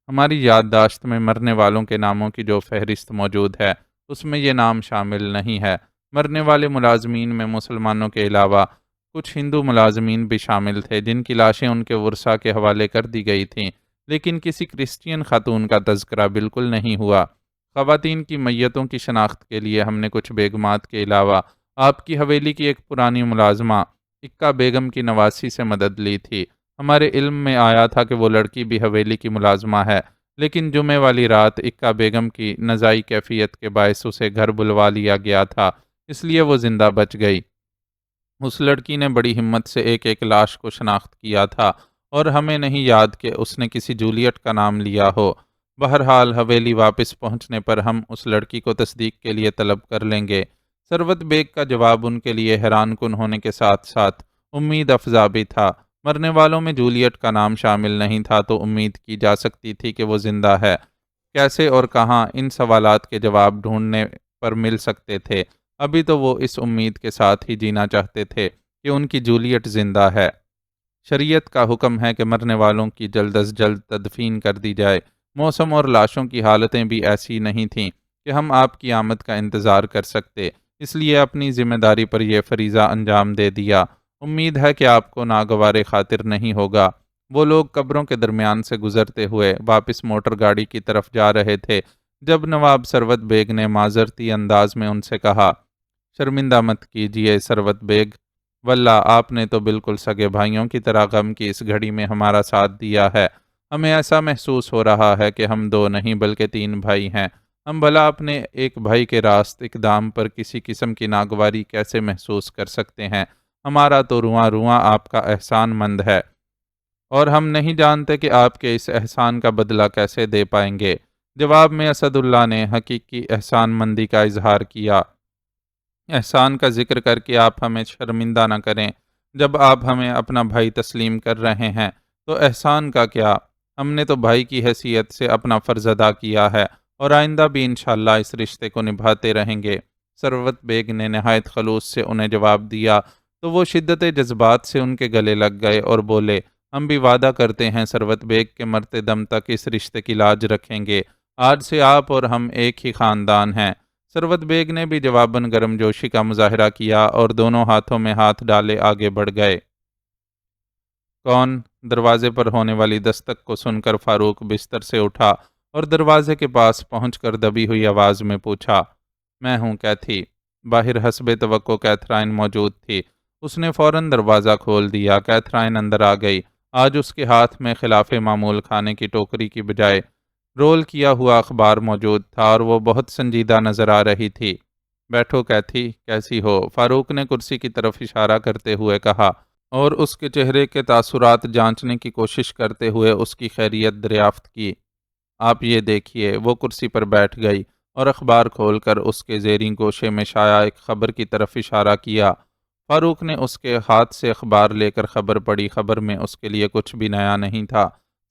ہماری یادداشت میں مرنے والوں کے ناموں کی جو فہرست موجود ہے اس میں یہ نام شامل نہیں ہے۔ مرنے والے ملازمین میں مسلمانوں کے علاوہ کچھ ہندو ملازمین بھی شامل تھے جن کی لاشیں ان کے ورثاء کے حوالے کر دی گئی تھیں، لیکن کسی کرسچین خاتون کا تذکرہ بالکل نہیں ہوا۔ خواتین کی میتوں کی شناخت کے لیے ہم نے کچھ بیگمات کے علاوہ آپ کی حویلی کی ایک پرانی ملازمہ اکا بیگم کی نواسی سے مدد لی تھی۔ ہمارے علم میں آیا تھا کہ وہ لڑکی بھی حویلی کی ملازمہ ہے، لیکن جمعے والی رات اکا بیگم کی نزائی کیفیت کے باعث اسے گھر بلوا لیا گیا تھا، اس لیے وہ زندہ بچ گئی۔ اس لڑکی نے بڑی ہمت سے ایک ایک لاش کو شناخت کیا تھا اور ہمیں نہیں یاد کہ اس نے کسی جولیٹ کا نام لیا ہو۔ بہرحال حویلی واپس پہنچنے پر ہم اس لڑکی کو تصدیق کے لیے طلب کر لیں گے۔ ثروت بیگ کا جواب ان کے لیے حیران کن ہونے کے ساتھ ساتھ امید افزا بھی تھا۔ مرنے والوں میں جولیٹ کا نام شامل نہیں تھا تو امید کی جا سکتی تھی کہ وہ زندہ ہے۔ کیسے اور کہاں؟ ان سوالات کے جواب ڈھونڈنے پر مل سکتے تھے۔ ابھی تو وہ اس امید کے ساتھ ہی جینا چاہتے تھے کہ ان کی جولیٹ زندہ ہے۔ شریعت کا حکم ہے کہ مرنے والوں کی جلد از جلد تدفین کر دی جائے۔ موسم اور لاشوں کی حالتیں بھی ایسی نہیں تھیں کہ ہم آپ کی آمد کا انتظار کر سکتے، اس لیے اپنی ذمہ داری پر یہ فریضہ انجام دے دیا۔ امید ہے کہ آپ کو ناگوار خاطر نہیں ہوگا۔ وہ لوگ قبروں کے درمیان سے گزرتے ہوئے واپس موٹر گاڑی کی طرف جا رہے تھے جب نواب ثروت بیگ نے معذرتی انداز میں ان سے کہا، شرمندہ مت کیجیے ثروت بیگ، واللہ آپ نے تو بالکل سگے بھائیوں کی طرح غم کی اس گھڑی میں ہمارا ساتھ دیا ہے۔ ہمیں ایسا محسوس ہو رہا ہے کہ ہم دو نہیں بلکہ تین بھائی ہیں۔ ہم بھلا اپنے ایک بھائی کے راست اقدام پر کسی قسم کی ناگواری کیسے محسوس کر سکتے ہیں؟ ہمارا تو رواں رواں آپ کا احسان مند ہے، اور ہم نہیں جانتے کہ آپ کے اس احسان کا بدلہ کیسے دے پائیں گے۔ جواب میں اسد اللہ نے حقیقی احسان مندی کا اظہار کیا، احسان کا ذکر کر کے آپ ہمیں شرمندہ نہ کریں۔ جب آپ ہمیں اپنا بھائی تسلیم کر رہے ہیں تو احسان کا کیا؟ ہم نے تو بھائی کی حیثیت سے اپنا فرض ادا کیا ہے، اور آئندہ بھی انشاءاللہ اس رشتے کو نبھاتے رہیں گے۔ ثروت بیگ نے نہایت خلوص سے انہیں جواب دیا تو وہ شدت جذبات سے ان کے گلے لگ گئے اور بولے، ہم بھی وعدہ کرتے ہیں ثروت بیگ کے مرتے دم تک اس رشتے کی لاج رکھیں گے۔ آج سے آپ اور ہم ایک ہی خاندان ہیں۔ ثروت بیگ نے بھی جواباً گرم جوشی کا مظاہرہ کیا اور دونوں ہاتھوں میں ہاتھ ڈالے آگے بڑھ گئے۔ کون؟ دروازے پر ہونے والی دستک کو سن کر فاروق بستر سے اٹھا اور دروازے کے پاس پہنچ کر دبی ہوئی آواز میں پوچھا، میں ہوں کیتھی؟ باہر حسب توقع کیتھرائن موجود تھی۔ اس نے فوراً دروازہ کھول دیا۔ کیتھرائن اندر آ گئی۔ آج اس کے ہاتھ میں خلاف معمول کھانے کی ٹوکری کی بجائے رول کیا ہوا اخبار موجود تھا اور وہ بہت سنجیدہ نظر آ رہی تھی۔ بیٹھو کیتھی، کیسی ہو؟ فاروق نے کرسی کی طرف اشارہ کرتے ہوئے کہا اور اس کے چہرے کے تاثرات جانچنے کی کوشش کرتے ہوئے اس کی خیریت دریافت کی۔ آپ یہ دیکھیے۔ وہ کرسی پر بیٹھ گئی اور اخبار کھول کر اس کے زیریں گوشے میں شائع ایک خبر کی طرف اشارہ کیا۔ فاروق نے اس کے ہاتھ سے اخبار لے کر خبر پڑھی۔ خبر میں اس کے لیے کچھ بھی نیا نہیں تھا۔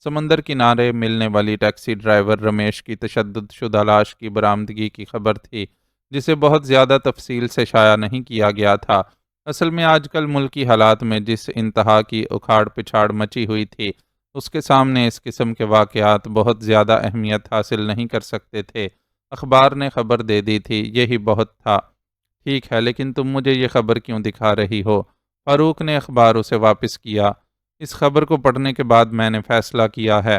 سمندر کنارے ملنے والی ٹیکسی ڈرائیور رمیش کی تشدد شدہ لاش کی برآمدگی کی خبر تھی، جسے بہت زیادہ تفصیل سے شائع نہیں کیا گیا تھا۔ اصل میں آج کل ملکی حالات میں جس انتہا کی اکھاڑ پچھاڑ مچی ہوئی تھی، اس کے سامنے اس قسم کے واقعات بہت زیادہ اہمیت حاصل نہیں کر سکتے تھے۔ اخبار نے خبر دے دی تھی، یہی بہت تھا۔ ٹھیک ہے، لیکن تم مجھے یہ خبر کیوں دکھا رہی ہو؟ فاروق نے اخبار اسے واپس کیا۔ اس خبر کو پڑھنے کے بعد میں نے فیصلہ کیا ہے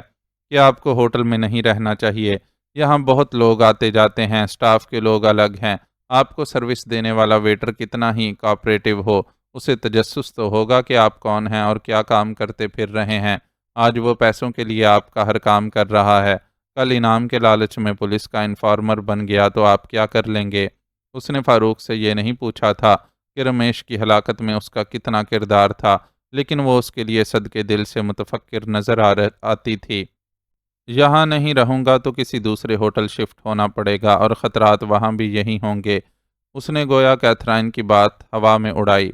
کہ آپ کو ہوٹل میں نہیں رہنا چاہیے۔ یہاں بہت لوگ آتے جاتے ہیں، سٹاف کے لوگ الگ ہیں۔ آپ کو سروس دینے والا ویٹر کتنا ہی کوآپریٹو ہو، اسے تجسس تو ہوگا کہ آپ کون ہیں اور کیا کام کرتے پھر رہے ہیں۔ آج وہ پیسوں کے لیے آپ کا ہر کام کر رہا ہے، کل انعام کے لالچ میں پولیس کا انفارمر بن گیا تو آپ کیا کر لیں گے؟ اس نے فاروق سے یہ نہیں پوچھا تھا کہ رمیش کی ہلاکت میں اس کا کتنا کردار تھا، لیکن وہ اس کے لیے صدقے دل سے متفکر نظر آتی تھی۔ یہاں نہیں رہوں گا تو کسی دوسرے ہوٹل شفٹ ہونا پڑے گا اور خطرات وہاں بھی یہی ہوں گے۔ اس نے گویا کیتھرائن کی بات ہوا میں اڑائی۔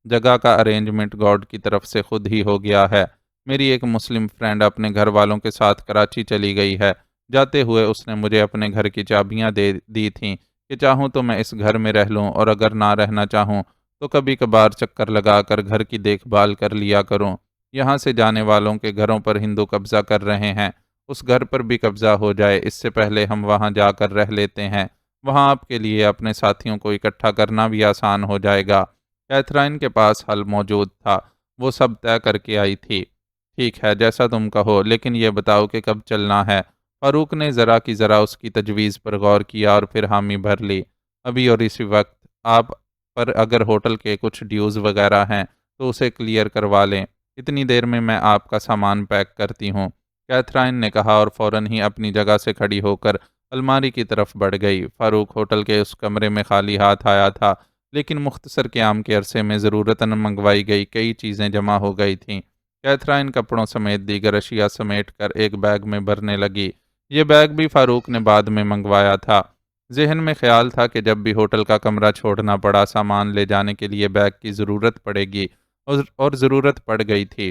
جگہ کا ارینجمنٹ گارڈ کی طرف سے خود ہی ہو گیا ہے۔ میری ایک مسلم فرینڈ اپنے گھر والوں کے ساتھ کراچی چلی گئی ہے۔ جاتے ہوئے اس نے مجھے اپنے گھر کی چابیاں دے دی تھیں کہ چاہوں تو میں اس گھر میں رہ لوں، اور اگر نہ رہنا چاہوں تو کبھی کبھار چکر لگا کر گھر کی دیکھ بھال کر لیا کروں۔ یہاں سے جانے والوں کے گھروں پر ہندو قبضہ کر رہے ہیں، اس گھر پر بھی قبضہ ہو جائے اس سے پہلے ہم وہاں جا کر رہ لیتے ہیں۔ وہاں آپ کے لیے اپنے ساتھیوں کو اکٹھا کرنا بھی آسان ہو جائے گا۔ کیتھرائن کے پاس حل موجود تھا، وہ سب طے کر کے آئی تھی۔ ٹھیک ہے، جیسا تم کہو، لیکن یہ بتاؤ کہ کب چلنا ہے؟ فاروق نے ذرا کی ذرا اس کی تجویز پر غور کیا اور پھر حامی بھر لی۔ ابھی اور اسی وقت۔ آپ پر اگر ہوٹل کے کچھ ڈیوز وغیرہ ہیں تو اسے کلیئر کروا لیں۔ اتنی دیر میں آپ کا سامان پیک کرتی ہوں، کیتھرائن نے کہا اور فوراً ہی اپنی جگہ سے کھڑی ہو کر الماری کی طرف بڑھ گئی۔ فاروق ہوٹل کے اس کمرے میں خالی ہاتھ آیا تھا، لیکن مختصر قیام کے عرصے میں ضرورتاً منگوائی گئی کئی چیزیں جمع ہو گئی تھیں۔ کیتھرائن کپڑوں سمیت دیگر اشیاء سمیٹ کر ایک بیگ میں بھرنے لگی۔ یہ بیگ بھی فاروق نے بعد میں منگوایا تھا۔ ذہن میں خیال تھا کہ جب بھی ہوٹل کا کمرہ چھوڑنا پڑا سامان لے جانے کے لیے بیگ کی ضرورت پڑے گی، اور ضرورت پڑ گئی تھی۔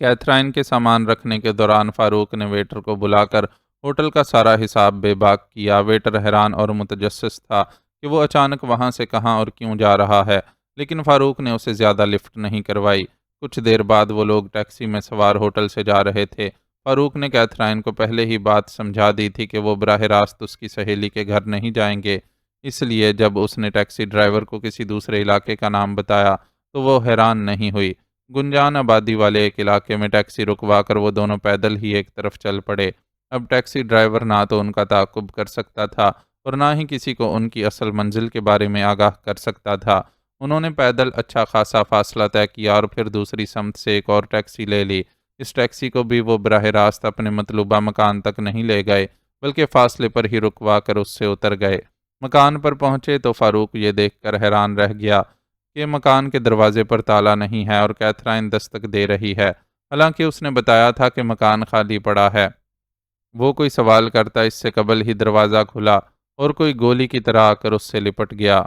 کیتھرائن کے سامان رکھنے کے دوران فاروق نے ویٹر کو بلا کر ہوٹل کا سارا حساب بے باک کیا۔ ویٹر حیران اور متجسس تھا کہ وہ اچانک وہاں سے کہاں اور کیوں جا رہا ہے، لیکن فاروق نے اسے زیادہ لفٹ نہیں کروائی۔ کچھ دیر بعد وہ لوگ ٹیکسی میں سوار ہوٹل سے جا رہے تھے۔ فاروق نے کیتھرائن کو پہلے ہی بات سمجھا دی تھی کہ وہ براہ راست اس کی سہیلی کے گھر نہیں جائیں گے، اس لیے جب اس نے ٹیکسی ڈرائیور کو کسی دوسرے علاقے کا نام بتایا تو وہ حیران نہیں ہوئی۔ گنجان آبادی والے ایک علاقے میں ٹیکسی رکوا کر وہ دونوں پیدل ہی ایک طرف چل پڑے۔ اب ٹیکسی ڈرائیور نہ تو ان کا تعاقب کر سکتا تھا اور نہ ہی کسی کو ان کی اصل منزل کے بارے میں آگاہ کر سکتا تھا۔ انہوں نے پیدل اچھا خاصا فاصلہ طے کیا اور پھر دوسری سمت سے ایک اور ٹیکسی لے لی۔ اس ٹیکسی کو بھی وہ براہ راست اپنے مطلوبہ مکان تک نہیں لے گئے، بلکہ فاصلے پر ہی رکوا کر اس سے اتر گئے۔ مکان پر پہنچے تو فاروق یہ دیکھ کر حیران رہ گیا کہ مکان کے دروازے پر تالا نہیں ہے اور کیتھرائن دستک دے رہی ہے، حالانکہ اس نے بتایا تھا کہ مکان خالی پڑا ہے۔ وہ کوئی سوال کرتا اس سے قبل ہی دروازہ کھلا اور کوئی گولی کی طرح آ کر اس سے لپٹ گیا۔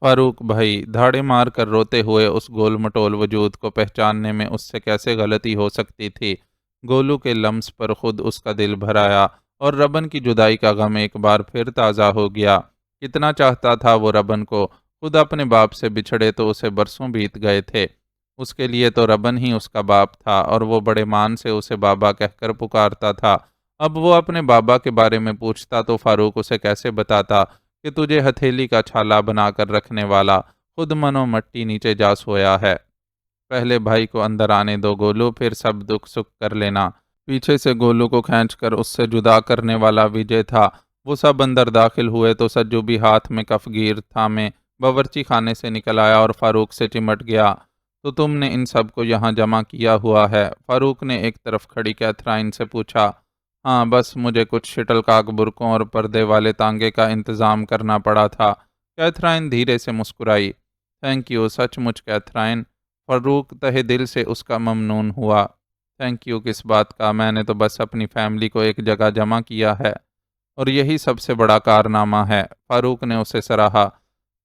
فاروق بھائی دھاڑے مار کر روتے ہوئے اس گول مٹول وجود کو پہچاننے میں اس سے کیسے غلطی ہو سکتی تھی؟ گولو کے لمس پر خود اس کا دل بھر آیا اور ربن کی جدائی کا غم ایک بار پھر تازہ ہو گیا۔ کتنا چاہتا تھا وہ ربن کو، خود اپنے باپ سے بچھڑے تو اسے برسوں بیت گئے تھے۔ اس کے لیے تو ربن ہی اس کا باپ تھا اور وہ بڑے مان سے اسے بابا کہہ کر پکارتا تھا۔ اب وہ اپنے بابا کے بارے میں پوچھتا تو فاروق اسے کیسے بتاتا کہ تجھے ہتھیلی کا چھالا بنا کر رکھنے والا خود منو مٹی نیچے جا سویا ہے۔ پہلے بھائی کو اندر آنے دو گولو، پھر سب دکھ سکھ کر لینا۔ پیچھے سے گولو کو کھینچ کر اس سے جدا کرنے والا وجے تھا۔ وہ سب اندر داخل ہوئے تو سجو بھی ہاتھ میں کفگیر تھامے باورچی خانے سے نکل آیا اور فاروق سے چمٹ گیا۔ تو تم نے ان سب کو یہاں جمع کیا ہوا ہے؟ فاروق نے ایک طرف کھڑی کیتھرائن سے پوچھا۔ ہاں بس مجھے کچھ شٹل کاک برقعوں اور پردے والے تانگے کا انتظام کرنا پڑا تھا۔ کیتھرائن دھیرے سے مسکرائی۔ تھینک یو، سچ مچ کیتھرائن۔ فاروق تہہ دل سے اس کا ممنون ہوا۔ تھینک یو کس بات کا، میں نے تو بس اپنی فیملی کو ایک جگہ جمع کیا ہے اور یہی سب سے بڑا کارنامہ ہے۔ فاروق نے اسے سراہا۔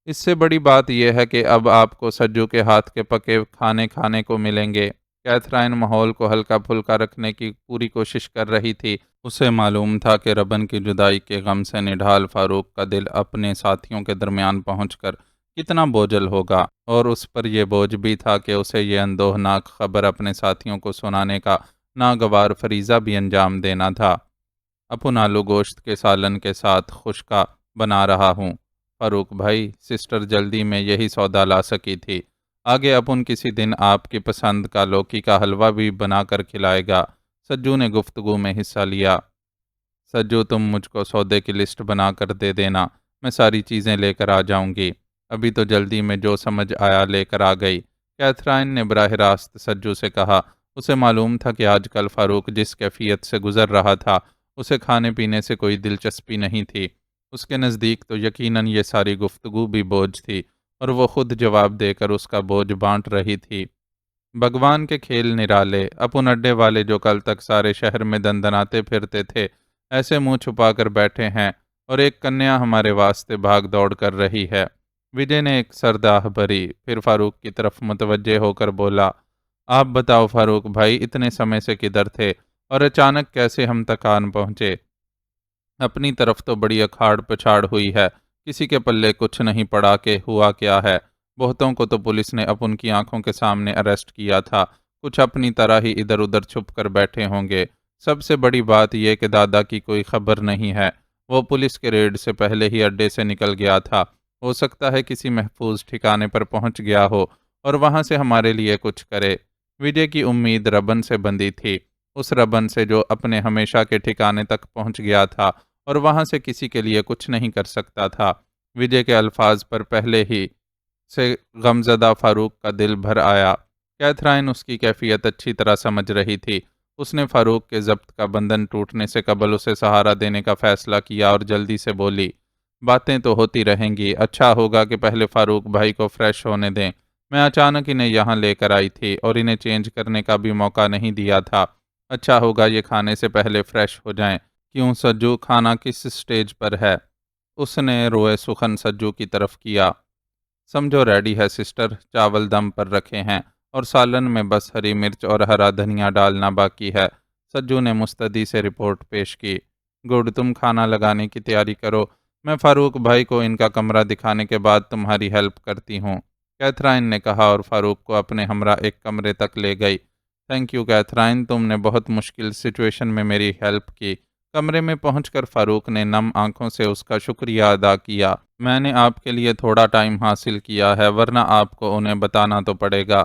اس سے بڑی بات یہ ہے کہ اب آپ کو سجو کے ہاتھ کے پکے کھانے کھانے کو ملیں گے۔ کیتھرائن ماحول کو ہلکا پھلکا رکھنے کی پوری کوشش کر رہی تھی۔ اسے معلوم تھا کہ ربن کی جدائی کے غم سے نڈھال فاروق کا دل اپنے ساتھیوں کے درمیان پہنچ کر کتنا بوجھل ہوگا، اور اس پر یہ بوجھ بھی تھا کہ اسے یہ اندوہناک خبر اپنے ساتھیوں کو سنانے کا ناگوار فریضہ بھی انجام دینا تھا۔ اپن آلو گوشت کے سالن کے ساتھ خشکا بنا رہا ہوں فاروق بھائی، سسٹر جلدی میں یہی سودا لا سکی تھی۔ آگے اپن کسی دن آپ کی پسند کا لوکی کا حلوہ بھی بنا کر کھلائے گا۔ سجو نے گفتگو میں حصہ لیا۔ سجو تم مجھ کو سودے کی لسٹ بنا کر دے دینا، میں ساری چیزیں لے کر آ جاؤں گی۔ ابھی تو جلدی میں جو سمجھ آیا لے کر آ گئی، کیتھرائن نے براہ راست سجو سے کہا۔ اسے معلوم تھا کہ آج کل فاروق جس کیفیت سے گزر رہا تھا اسے کھانے پینے سے کوئی دلچسپی نہیں تھی۔ اس کے نزدیک تو یقیناً یہ ساری گفتگو بھی بوجھ تھی اور وہ خود جواب دے کر اس کا بوجھ بانٹ رہی تھی۔ بھگوان کے کھیل نرالے، اپن اڈے والے جو کل تک سارے شہر میں دندناتے پھرتے تھے ایسے منہ چھپا کر بیٹھے ہیں، اور ایک کنیا ہمارے واسطے بھاگ دوڑ کر رہی ہے۔ وجے نے ایک سرداہ بھری، پھر فاروق کی طرف متوجہ ہو کر بولا۔ آپ بتاؤ فاروق بھائی، اتنے سمے سے کدھر تھے اور اچانک کیسے ہم تک آن پہنچے؟ اپنی طرف تو بڑی اکھاڑ پچھاڑ ہوئی ہے، کسی کے پلے کچھ نہیں پڑا کہ ہوا کیا ہے۔ بہتوں کو تو پولیس نے اپن کی آنکھوں کے سامنے اریسٹ کیا تھا، کچھ اپنی طرح ہی ادھر ادھر چھپ کر بیٹھے ہوں گے۔ سب سے بڑی بات یہ کہ دادا کی کوئی خبر نہیں ہے، وہ پولیس کے ریڈ سے پہلے ہی اڈے سے نکل گیا تھا۔ ہو سکتا ہے کسی محفوظ ٹھکانے پر پہنچ گیا ہو اور وہاں سے ہمارے لیے کچھ کرے۔ وجے کی امید ربن سے بندھی تھی، اس ربن سے جو اپنے ہمیشہ کے ٹھکانے تک پہنچ گیا تھا اور وہاں سے کسی کے لیے کچھ نہیں کر سکتا تھا۔ وجے کے الفاظ پر پہلے ہی سے غمزدہ فاروق کا دل بھر آیا۔ کیتھرائن اس کی کیفیت اچھی طرح سمجھ رہی تھی۔ اس نے فاروق کے ضبط کا بندھن ٹوٹنے سے قبل اسے سہارا دینے کا فیصلہ کیا اور جلدی سے بولی۔ باتیں تو ہوتی رہیں گی، اچھا ہوگا کہ پہلے فاروق بھائی کو فریش ہونے دیں۔ میں اچانک انہیں یہاں لے کر آئی تھی اور انہیں چینج کرنے کا بھی موقع نہیں دیا تھا۔ اچھا ہوگا یہ کھانے سے پہلے فریش ہو جائیں۔ کیوں سجو، کھانا کس سٹیج پر ہے؟ اس نے روئے سخن سجو کی طرف کیا۔ سمجھو ریڈی ہے سسٹر، چاول دم پر رکھے ہیں اور سالن میں بس ہری مرچ اور ہرا دھنیا ڈالنا باقی ہے۔ سجو نے مستعدی سے رپورٹ پیش کی۔ گڈ، تم کھانا لگانے کی تیاری کرو، میں فاروق بھائی کو ان کا کمرہ دکھانے کے بعد تمہاری ہیلپ کرتی ہوں، کیتھرائن نے کہا اور فاروق کو اپنے ہمراہ ایک کمرے تک لے گئی۔ تھینک یو کیتھرائن، تم نے بہت مشکل سچویشن میں میری ہیلپ کی۔ کمرے میں پہنچ کر فاروق نے نم آنکھوں سے اس کا شکریہ ادا کیا۔ میں نے آپ کے لیے تھوڑا ٹائم حاصل کیا ہے، ورنہ آپ کو انہیں بتانا تو پڑے گا۔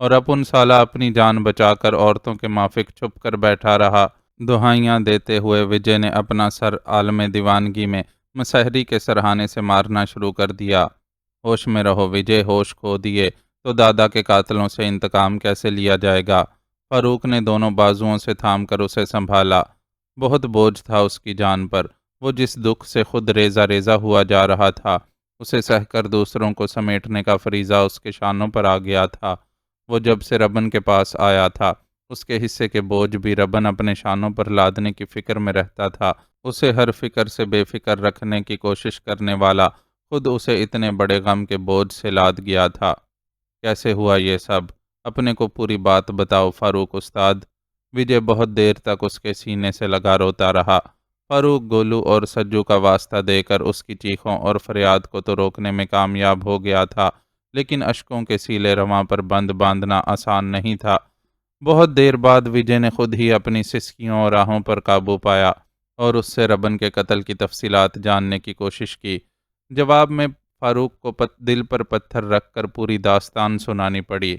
اور اپن سالہ اپنی جان بچا کر عورتوں کے مافک چھپ کر بیٹھا رہا۔ دہائیاں دیتے ہوئے وجے نے اپنا سر عالم دیوانگی میں مسحری کے سرہانے سے مارنا شروع کر دیا۔ ہوش میں رہو وجے، ہوش کھو دیے تو دادا کے قاتلوں سے انتقام کیسے لیا جائے گا؟ فاروق نے دونوں بازوؤں سے تھام کر اسے سنبھالا۔ بہت بوجھ تھا اس کی جان پر۔ وہ جس دکھ سے خود ریزہ ریزہ ہوا جا رہا تھا، اسے سہ کر دوسروں کو سمیٹنے کا فریضہ اس کے شانوں پر آ گیا تھا۔ وہ جب سے ربن کے پاس آیا تھا، اس کے حصے کے بوجھ بھی ربن اپنے شانوں پر لادنے کی فکر میں رہتا تھا۔ اسے ہر فکر سے بے فکر رکھنے کی کوشش کرنے والا خود اسے اتنے بڑے غم کے بوجھ سے لاد گیا تھا۔ کیسے ہوا یہ سب؟ اپنے کو پوری بات بتاؤ فاروق استاد۔ وجے بہت دیر تک اس کے سینے سے لگا روتا رہا۔ فاروق گولو اور سجو کا واسطہ دے کر اس کی چیخوں اور فریاد کو تو روکنے میں کامیاب ہو گیا تھا، لیکن اشکوں کے سیلے رواں پر بند باندھنا آسان نہیں تھا۔ بہت دیر بعد وجے نے خود ہی اپنی سسکیوں اور آہوں پر قابو پایا اور اس سے ربن کے قتل کی تفصیلات جاننے کی کوشش کی۔ جواب میں فاروق کو دل پر پتھر رکھ کر پوری داستان سنانی پڑی۔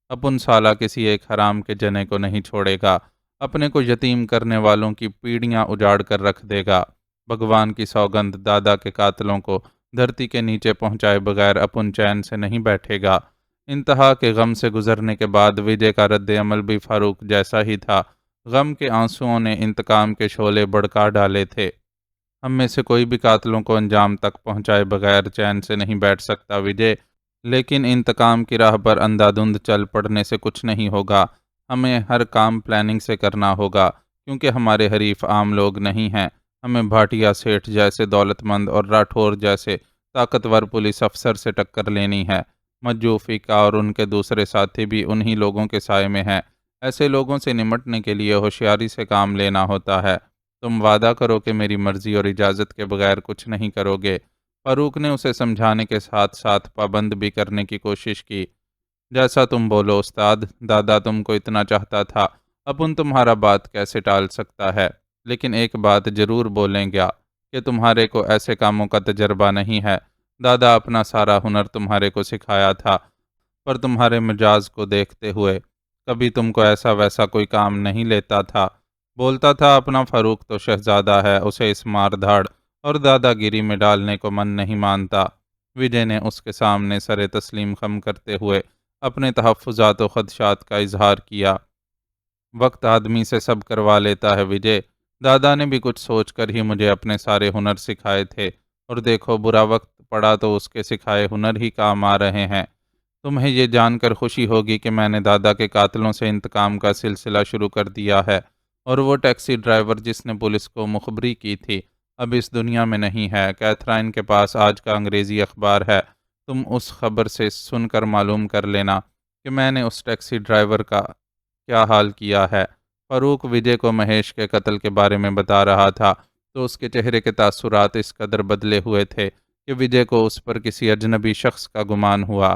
اپن سالہ کسی ایک حرام کے جنے کو نہیں چھوڑے گا، اپنے کو یتیم کرنے والوں کی پیڑیاں اجاڑ کر رکھ دے گا۔ بھگوان کی سوگند، دادا کے قاتلوں کو دھرتی کے نیچے پہنچائے بغیر اپن چین سے نہیں بیٹھے گا۔ انتہا کے غم سے گزرنے کے بعد وجے کا رد عمل بھی فاروق جیسا ہی تھا۔ غم کے آنسوؤں نے انتقام کے شعلے بڑھکا ڈالے تھے۔ ہم میں سے کوئی بھی قاتلوں کو انجام تک پہنچائے بغیر چین سے نہیں بیٹھ سکتا وجے، لیکن انتقام کی راہ پر اندھا دھند چل پڑنے سے کچھ نہیں ہوگا۔ ہمیں ہر کام پلاننگ سے کرنا ہوگا، کیونکہ ہمارے حریف عام لوگ نہیں ہیں۔ ہمیں بھاٹیا سیٹھ جیسے دولت مند اور راٹھور جیسے طاقتور پولیس افسر سے ٹکر لینی ہے۔ مجو فیکا اور ان کے دوسرے ساتھی بھی انہی لوگوں کے سائے میں ہیں۔ ایسے لوگوں سے نمٹنے کے لیے ہوشیاری سے کام لینا ہوتا ہے۔ تم وعدہ کرو کہ میری مرضی اور اجازت کے بغیر کچھ نہیں کرو گے۔ فاروق نے اسے سمجھانے کے ساتھ ساتھ پابند بھی کرنے کی کوشش کی۔ جیسا تم بولو استاد، دادا تم کو اتنا چاہتا تھا، اپن تمہارا بات کیسے ٹال سکتا ہے؟ لیکن ایک بات ضرور بولیں گا کہ تمہارے کو ایسے کاموں کا تجربہ نہیں ہے۔ دادا اپنا سارا ہنر تمہارے کو سکھایا تھا، پر تمہارے مجاز کو دیکھتے ہوئے کبھی تم کو ایسا ویسا کوئی کام نہیں لیتا تھا۔ بولتا تھا اپنا فاروق تو شہزادہ ہے، اسے اس مار دھاڑ اور دادا گیری میں ڈالنے کو من نہیں مانتا۔ وجے نے اس کے سامنے سر تسلیم خم کرتے ہوئے اپنے تحفظات و خدشات کا اظہار کیا۔ وقت آدمی سے سب کروا لیتا ہے وجے۔ دادا نے بھی کچھ سوچ کر ہی مجھے اپنے سارے ہنر سکھائے تھے، اور دیکھو برا وقت پڑا تو اس کے سکھائے ہنر ہی کام آ رہے ہیں۔ تمہیں یہ جان کر خوشی ہوگی کہ میں نے دادا کے قاتلوں سے انتقام کا سلسلہ شروع کر دیا ہے، اور وہ ٹیکسی ڈرائیور جس نے پولیس کو مخبری کی تھی اب اس دنیا میں نہیں ہے۔ کیتھرائن کے پاس آج کا انگریزی اخبار ہے، تم اس خبر سے سن کر معلوم کر لینا کہ میں نے اس ٹیکسی ڈرائیور کا کیا حال کیا ہے۔ فاروق وجے کو مہیش کے قتل کے بارے میں بتا رہا تھا تو اس کے چہرے کے تاثرات اس قدر بدلے ہوئے تھے کہ وجے کو اس پر کسی اجنبی شخص کا گمان ہوا۔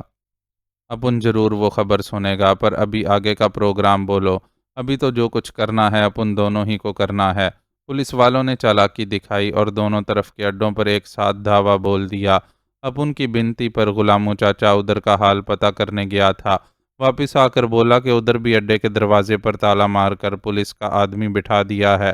اپن ضرور وہ خبر سنے گا، پر ابھی آگے کا پروگرام بولو۔ ابھی تو جو کچھ کرنا ہے اپن دونوں ہی کو کرنا ہے۔ پولیس والوں نے چالاکی دکھائی اور دونوں طرف کے اڈوں پر ایک ساتھ دھاوا بول دیا۔ اپن کی بنتی پر غلامو چاچا ادھر کا حال پتہ کرنے گیا تھا۔ واپس آ کر بولا کہ ادھر بھی اڈے کے دروازے پر تالا مار کر پولیس کا آدمی بٹھا دیا ہے،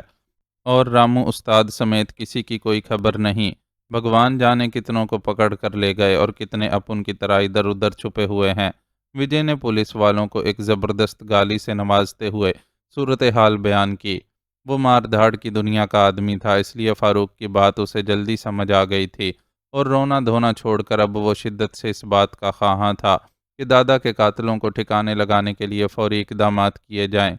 اور رامو استاد سمیت کسی کی کوئی خبر نہیں۔ بھگوان جانے کتنوں کو پکڑ کر لے گئے اور کتنے اپن کی طرح ادھر ادھر چھپے ہوئے ہیں۔ وجے نے پولیس والوں کو ایک زبردست گالی سے نوازتے ہوئے صورتحال بیان کی۔ وہ مار دھاڑ کی دنیا کا آدمی تھا، اس لیے فاروق کی بات اسے جلدی سمجھ آ گئی تھی، اور رونا دھونا چھوڑ کر اب وہ شدت سے اس بات کا خواہاں تھا کہ دادا کے قاتلوں کو ٹھکانے لگانے کے لیے فوری اقدامات کیے جائیں۔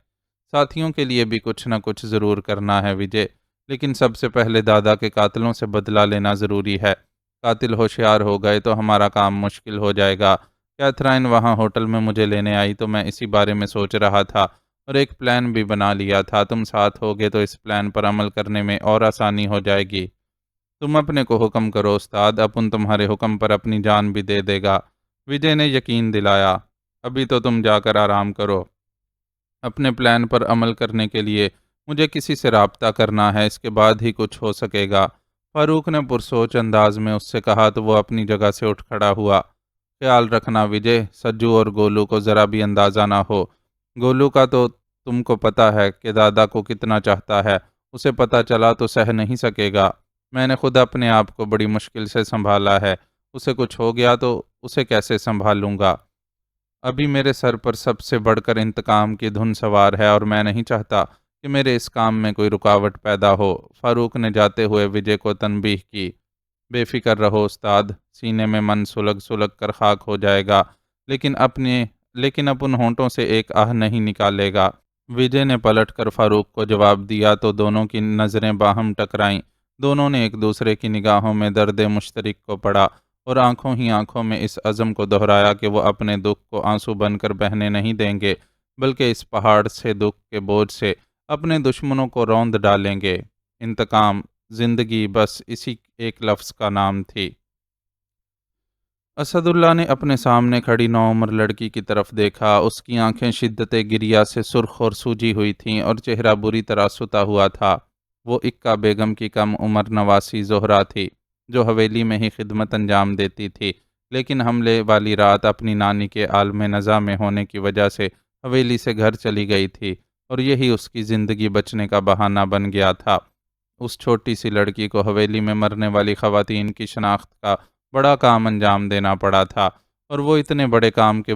ساتھیوں کے لیے بھی کچھ نہ کچھ ضرور کرنا ہے وجے، لیکن سب سے پہلے دادا کے قاتلوں سے بدلہ لینا ضروری ہے۔ قاتل ہوشیار ہو گئے تو ہمارا کام مشکل ہو جائے گا۔ کیتھرائن وہاں ہوٹل میں مجھے لینے آئی تو میں اسی بارے میں سوچ رہا تھا اور ایک پلان بھی بنا لیا تھا۔ تم ساتھ ہوگے تو اس پلان پر عمل کرنے میں اور آسانی ہو جائے گی۔ تم اپنے کو حکم کرو استاد، اپن تمہارے حکم پر اپنی جان بھی دے دے گا، وجے نے یقین دلایا۔ ابھی تو تم جا کر آرام کرو۔ اپنے پلان پر عمل کرنے کے لیے مجھے کسی سے رابطہ کرنا ہے، اس کے بعد ہی کچھ ہو سکے گا۔ فاروق نے پرسوچ انداز میں اس سے کہا تو وہ اپنی جگہ سے اٹھ کھڑا ہوا۔ خیال رکھنا وجے، سجو اور گولو کو ذرا بھی اندازہ نہ ہو۔ گولو کا تو تم کو پتہ ہے کہ دادا کو کتنا چاہتا ہے، اسے پتہ چلا تو سہ نہیں سکے گا۔ میں نے خود اپنے آپ کو بڑی مشکل سے سنبھالا ہے، اسے کچھ ہو گیا تو اسے کیسے سنبھالوں گا؟ ابھی میرے سر پر سب سے بڑھ کر انتقام کی دھن سوار ہے اور میں نہیں چاہتا کہ میرے اس کام میں کوئی رکاوٹ پیدا ہو۔ فاروق نے جاتے ہوئے وجے کو تنبیہ کی۔ بے فکر رہو استاد، سینے میں من سلگ سلگ کر خاک ہو جائے گا، لیکن اپن ہونٹوں سے ایک آہ نہیں نکالے گا۔ وجے نے پلٹ کر فاروق کو جواب دیا تو دونوں کی نظریں باہم ٹکرائیں۔ دونوں نے ایک دوسرے کی نگاہوں میں درد مشترک کو پڑھا اور آنکھوں ہی آنکھوں میں اس عزم کو دہرایا کہ وہ اپنے دکھ کو آنسو بن کر بہنے نہیں دیں گے، بلکہ اس پہاڑ سے دکھ کے بوجھ سے اپنے دشمنوں کو روند ڈالیں گے۔ انتقام، زندگی بس اسی ایک لفظ کا نام تھی۔ اسد اللہ نے اپنے سامنے کھڑی نوعمر لڑکی کی طرف دیکھا۔ اس کی آنکھیں شدت گریہ سے سرخ اور سوجی ہوئی تھیں اور چہرہ بری طرح ستا ہوا تھا۔ وہ اکا بیگم کی کم عمر نواسی زہرہ تھی، جو حویلی میں ہی خدمت انجام دیتی تھی، لیکن حملے والی رات اپنی نانی کے عالم نزا میں ہونے کی وجہ سے حویلی سے گھر چلی گئی تھی، اور یہی اس کی زندگی بچنے کا بہانہ بن گیا تھا۔ اس چھوٹی سی لڑکی کو حویلی میں مرنے والی خواتین کی شناخت کا بڑا کام انجام دینا پڑا تھا، اور وہ اتنے بڑے کام کے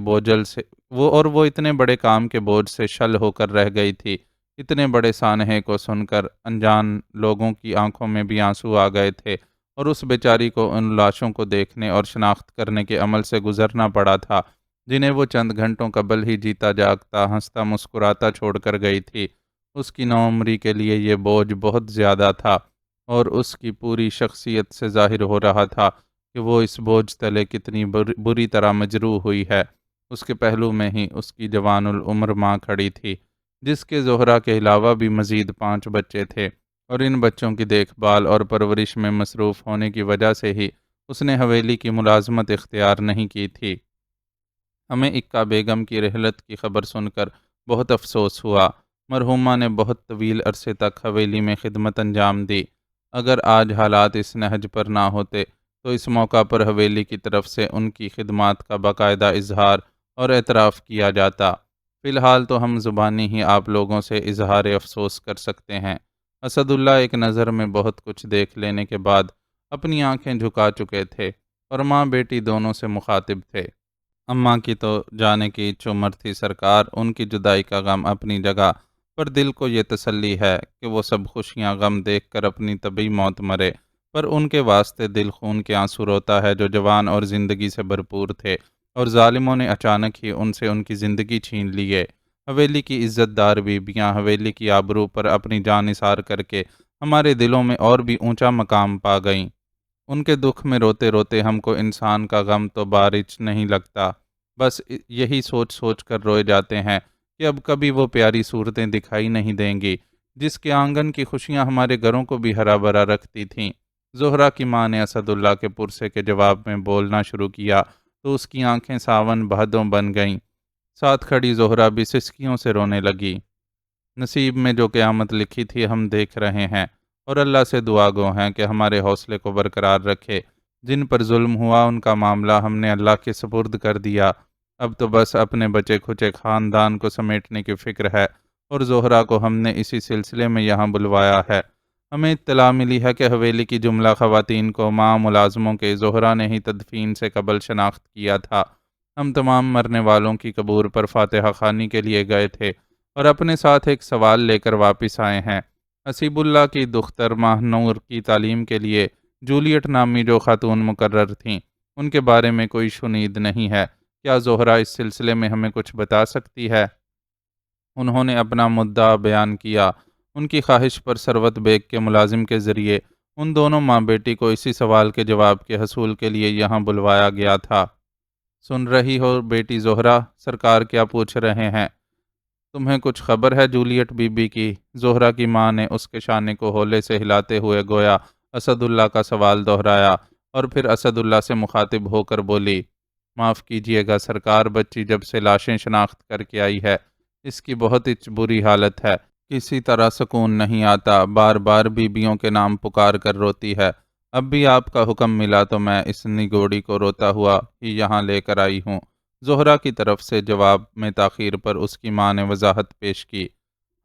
بوجھ سے شل ہو کر رہ گئی تھی۔ اتنے بڑے سانحے کو سن کر انجان لوگوں کی آنکھوں میں بھی آنسو آ گئے تھے، اور اس بیچاری کو ان لاشوں کو دیکھنے اور شناخت کرنے کے عمل سے گزرنا پڑا تھا، جنہیں وہ چند گھنٹوں قبل ہی جیتا جاگتا ہنستا مسکراتا چھوڑ کر گئی تھی۔ اس کی نوعمری کے لیے یہ بوجھ بہت زیادہ تھا، اور اس کی پوری شخصیت سے ظاہر ہو رہا تھا کہ وہ اس بوجھ تلے کتنی بری طرح مجروح ہوئی ہے۔ اس کے پہلو میں ہی اس کی جوان العمر ماں کھڑی تھی، جس کے زہرہ کے علاوہ بھی مزید 5 بچے تھے، اور ان بچوں کی دیکھ بھال اور پرورش میں مصروف ہونے کی وجہ سے ہی اس نے حویلی کی ملازمت اختیار نہیں کی تھی۔ ہمیں اکا بیگم کی رحلت کی خبر سن کر بہت افسوس ہوا۔ مرحومہ نے بہت طویل عرصے تک حویلی میں خدمت انجام دی۔ اگر آج حالات اس نہج پر نہ ہوتے تو اس موقع پر حویلی کی طرف سے ان کی خدمات کا باقاعدہ اظہار اور اعتراف کیا جاتا۔ فی الحال تو ہم زبانی ہی آپ لوگوں سے اظہار افسوس کر سکتے ہیں۔ اسد اللہ ایک نظر میں بہت کچھ دیکھ لینے کے بعد اپنی آنکھیں جھکا چکے تھے، اور ماں بیٹی دونوں سے مخاطب تھے۔ اماں کی تو جانے کی عمر تھی سرکار، ان کی جدائی کا غم اپنی جگہ، پر دل کو یہ تسلی ہے کہ وہ سب خوشیاں غم دیکھ کر اپنی طبعی موت مرے، پر ان کے واسطے دل خون کے آنسو روتا ہے جو جوان اور زندگی سے بھرپور تھے، اور ظالموں نے اچانک ہی ان سے ان کی زندگی چھین لیے۔ حویلی کی عزت دار بیبیاں حویلی کی آبرو پر اپنی جان نثار کر کے ہمارے دلوں میں اور بھی اونچا مقام پا گئیں۔ ان کے دکھ میں روتے روتے ہم کو انسان کا غم تو بارچ نہیں لگتا، بس یہی سوچ سوچ کر روئے جاتے ہیں کہ اب کبھی وہ پیاری صورتیں دکھائی نہیں دیں گی جس کے آنگن کی خوشیاں ہمارے گھروں کو بھی ہرا بھرا رکھتی تھیں۔ زہرہ کی ماں نے اسد اللہ کے پرسے کے جواب میں بولنا شروع کیا تو اس کی آنکھیں ساون بہدوں بن گئیں۔ ساتھ کھڑی زہرہ بھی سسکیوں سے رونے لگی۔ نصیب میں جو قیامت لکھی تھی ہم دیکھ رہے ہیں، اور اللہ سے دعا گو ہیں کہ ہمارے حوصلے کو برقرار رکھے۔ جن پر ظلم ہوا ان کا معاملہ ہم نے اللہ کے سپرد کر دیا، اب تو بس اپنے بچے کھچے خاندان کو سمیٹنے کی فکر ہے، اور زہرہ کو ہم نے اسی سلسلے میں یہاں بلوایا ہے۔ ہمیں اطلاع ملی ہے کہ حویلی کی جملہ خواتین کو ماں ملازموں کے زہرہ نے ہی تدفین سے قبل شناخت کیا تھا۔ ہم تمام مرنے والوں کی قبور پر فاتحہ خوانی کے لیے گئے تھے، اور اپنے ساتھ ایک سوال لے کر واپس آئے ہیں۔ حسیب اللہ کی دختر ماہ نور کی تعلیم کے لیے جولیٹ نامی جو خاتون مقرر تھیں، ان کے بارے میں کوئی شنید نہیں ہے۔ کیا زہرہ اس سلسلے میں ہمیں کچھ بتا سکتی ہے؟ انہوں نے اپنا مدعا بیان کیا۔ ان کی خواہش پر سروت بیگ کے ملازم کے ذریعے ان دونوں ماں بیٹی کو اسی سوال کے جواب کے حصول کے لیے یہاں بلوایا گیا تھا۔ سن رہی ہو بیٹی زہرہ، سرکار کیا پوچھ رہے ہیں؟ تمہیں کچھ خبر ہے جولیٹ بی بی کی؟ زہرہ کی ماں نے اس کے شانے کو ہولے سے ہلاتے ہوئے گویا اسد اللہ کا سوال دہرایا، اور پھر اسد اللہ سے مخاطب ہو کر بولی، معاف کیجیے گا سرکار، بچی جب سے لاشیں شناخت کر کے آئی ہے اس کی بہت بری حالت ہے، کسی طرح سکون نہیں آتا، بار بار بیبیوں کے نام پکار کر روتی ہے، اب بھی آپ کا حکم ملا تو میں اس نگوڑی کو روتا ہوا ہی یہاں لے کر آئی ہوں۔ زہرا کی طرف سے جواب میں تاخیر پر اس کی ماں نے وضاحت پیش کی۔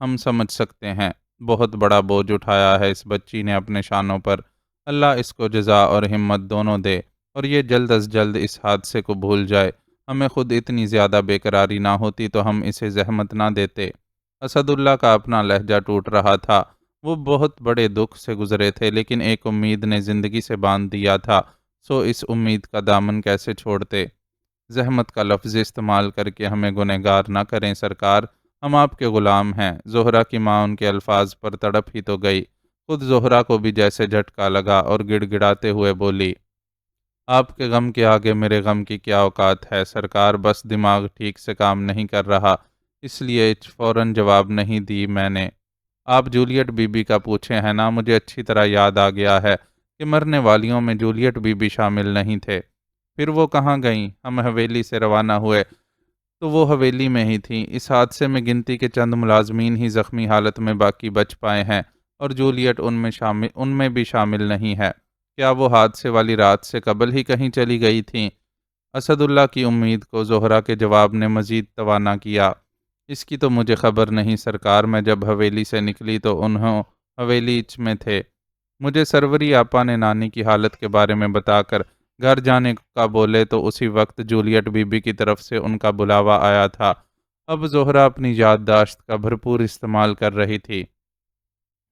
ہم سمجھ سکتے ہیں، بہت بڑا بوجھ اٹھایا ہے اس بچی نے اپنے شانوں پر۔ اللہ اس کو جزا اور ہمت دونوں دے اور یہ جلد از جلد اس حادثے کو بھول جائے۔ ہمیں خود اتنی زیادہ بے قراری نہ ہوتی تو ہم اسے زحمت نہ دیتے۔ اسد اللہ کا اپنا لہجہ ٹوٹ رہا تھا۔ وہ بہت بڑے دکھ سے گزرے تھے، لیکن ایک امید نے زندگی سے باندھ دیا تھا، سو اس امید کا دامن کیسے چھوڑتے؟ زحمت کا لفظ استعمال کر کے ہمیں گنہگار نہ کریں سرکار، ہم آپ کے غلام ہیں۔ زہرا کی ماں ان کے الفاظ پر تڑپ ہی تو گئی۔ خود زہرا کو بھی جیسے جھٹکا لگا اور گڑ گڑاتے ہوئے بولی، آپ کے غم کے آگے میرے غم کی کیا اوقات ہے سرکار، بس دماغ ٹھیک سے کام نہیں کر رہا، اس لیے فوراً جواب نہیں دی میں نے۔ آپ جولیٹ بی بی کا پوچھے ہیں نا؟ مجھے اچھی طرح یاد آ گیا ہے کہ مرنے والیوں میں جولیٹ بی بی شامل نہیں تھے۔ پھر وہ کہاں گئیں؟ ہم حویلی سے روانہ ہوئے تو وہ حویلی میں ہی تھیں۔ اس حادثے میں گنتی کے چند ملازمین ہی زخمی حالت میں باقی بچ پائے ہیں اور جولیٹ ان میں بھی شامل نہیں ہے۔ کیا وہ حادثے والی رات سے قبل ہی کہیں چلی گئی تھیں؟ اسد اللہ کی امید کو زہرا کے جواب نے مزید توانا کیا۔ اس کی تو مجھے خبر نہیں سرکار، میں جب حویلی سے نکلی تو انہوں حویلی میں تھے۔ مجھے سروری آپا نے نانی کی حالت کے بارے میں بتا کر گھر جانے کا بولے تو اسی وقت جولیٹ بی بی کی طرف سے ان کا بلاوا آیا تھا۔ اب زہرا اپنی یادداشت کا بھرپور استعمال کر رہی تھی۔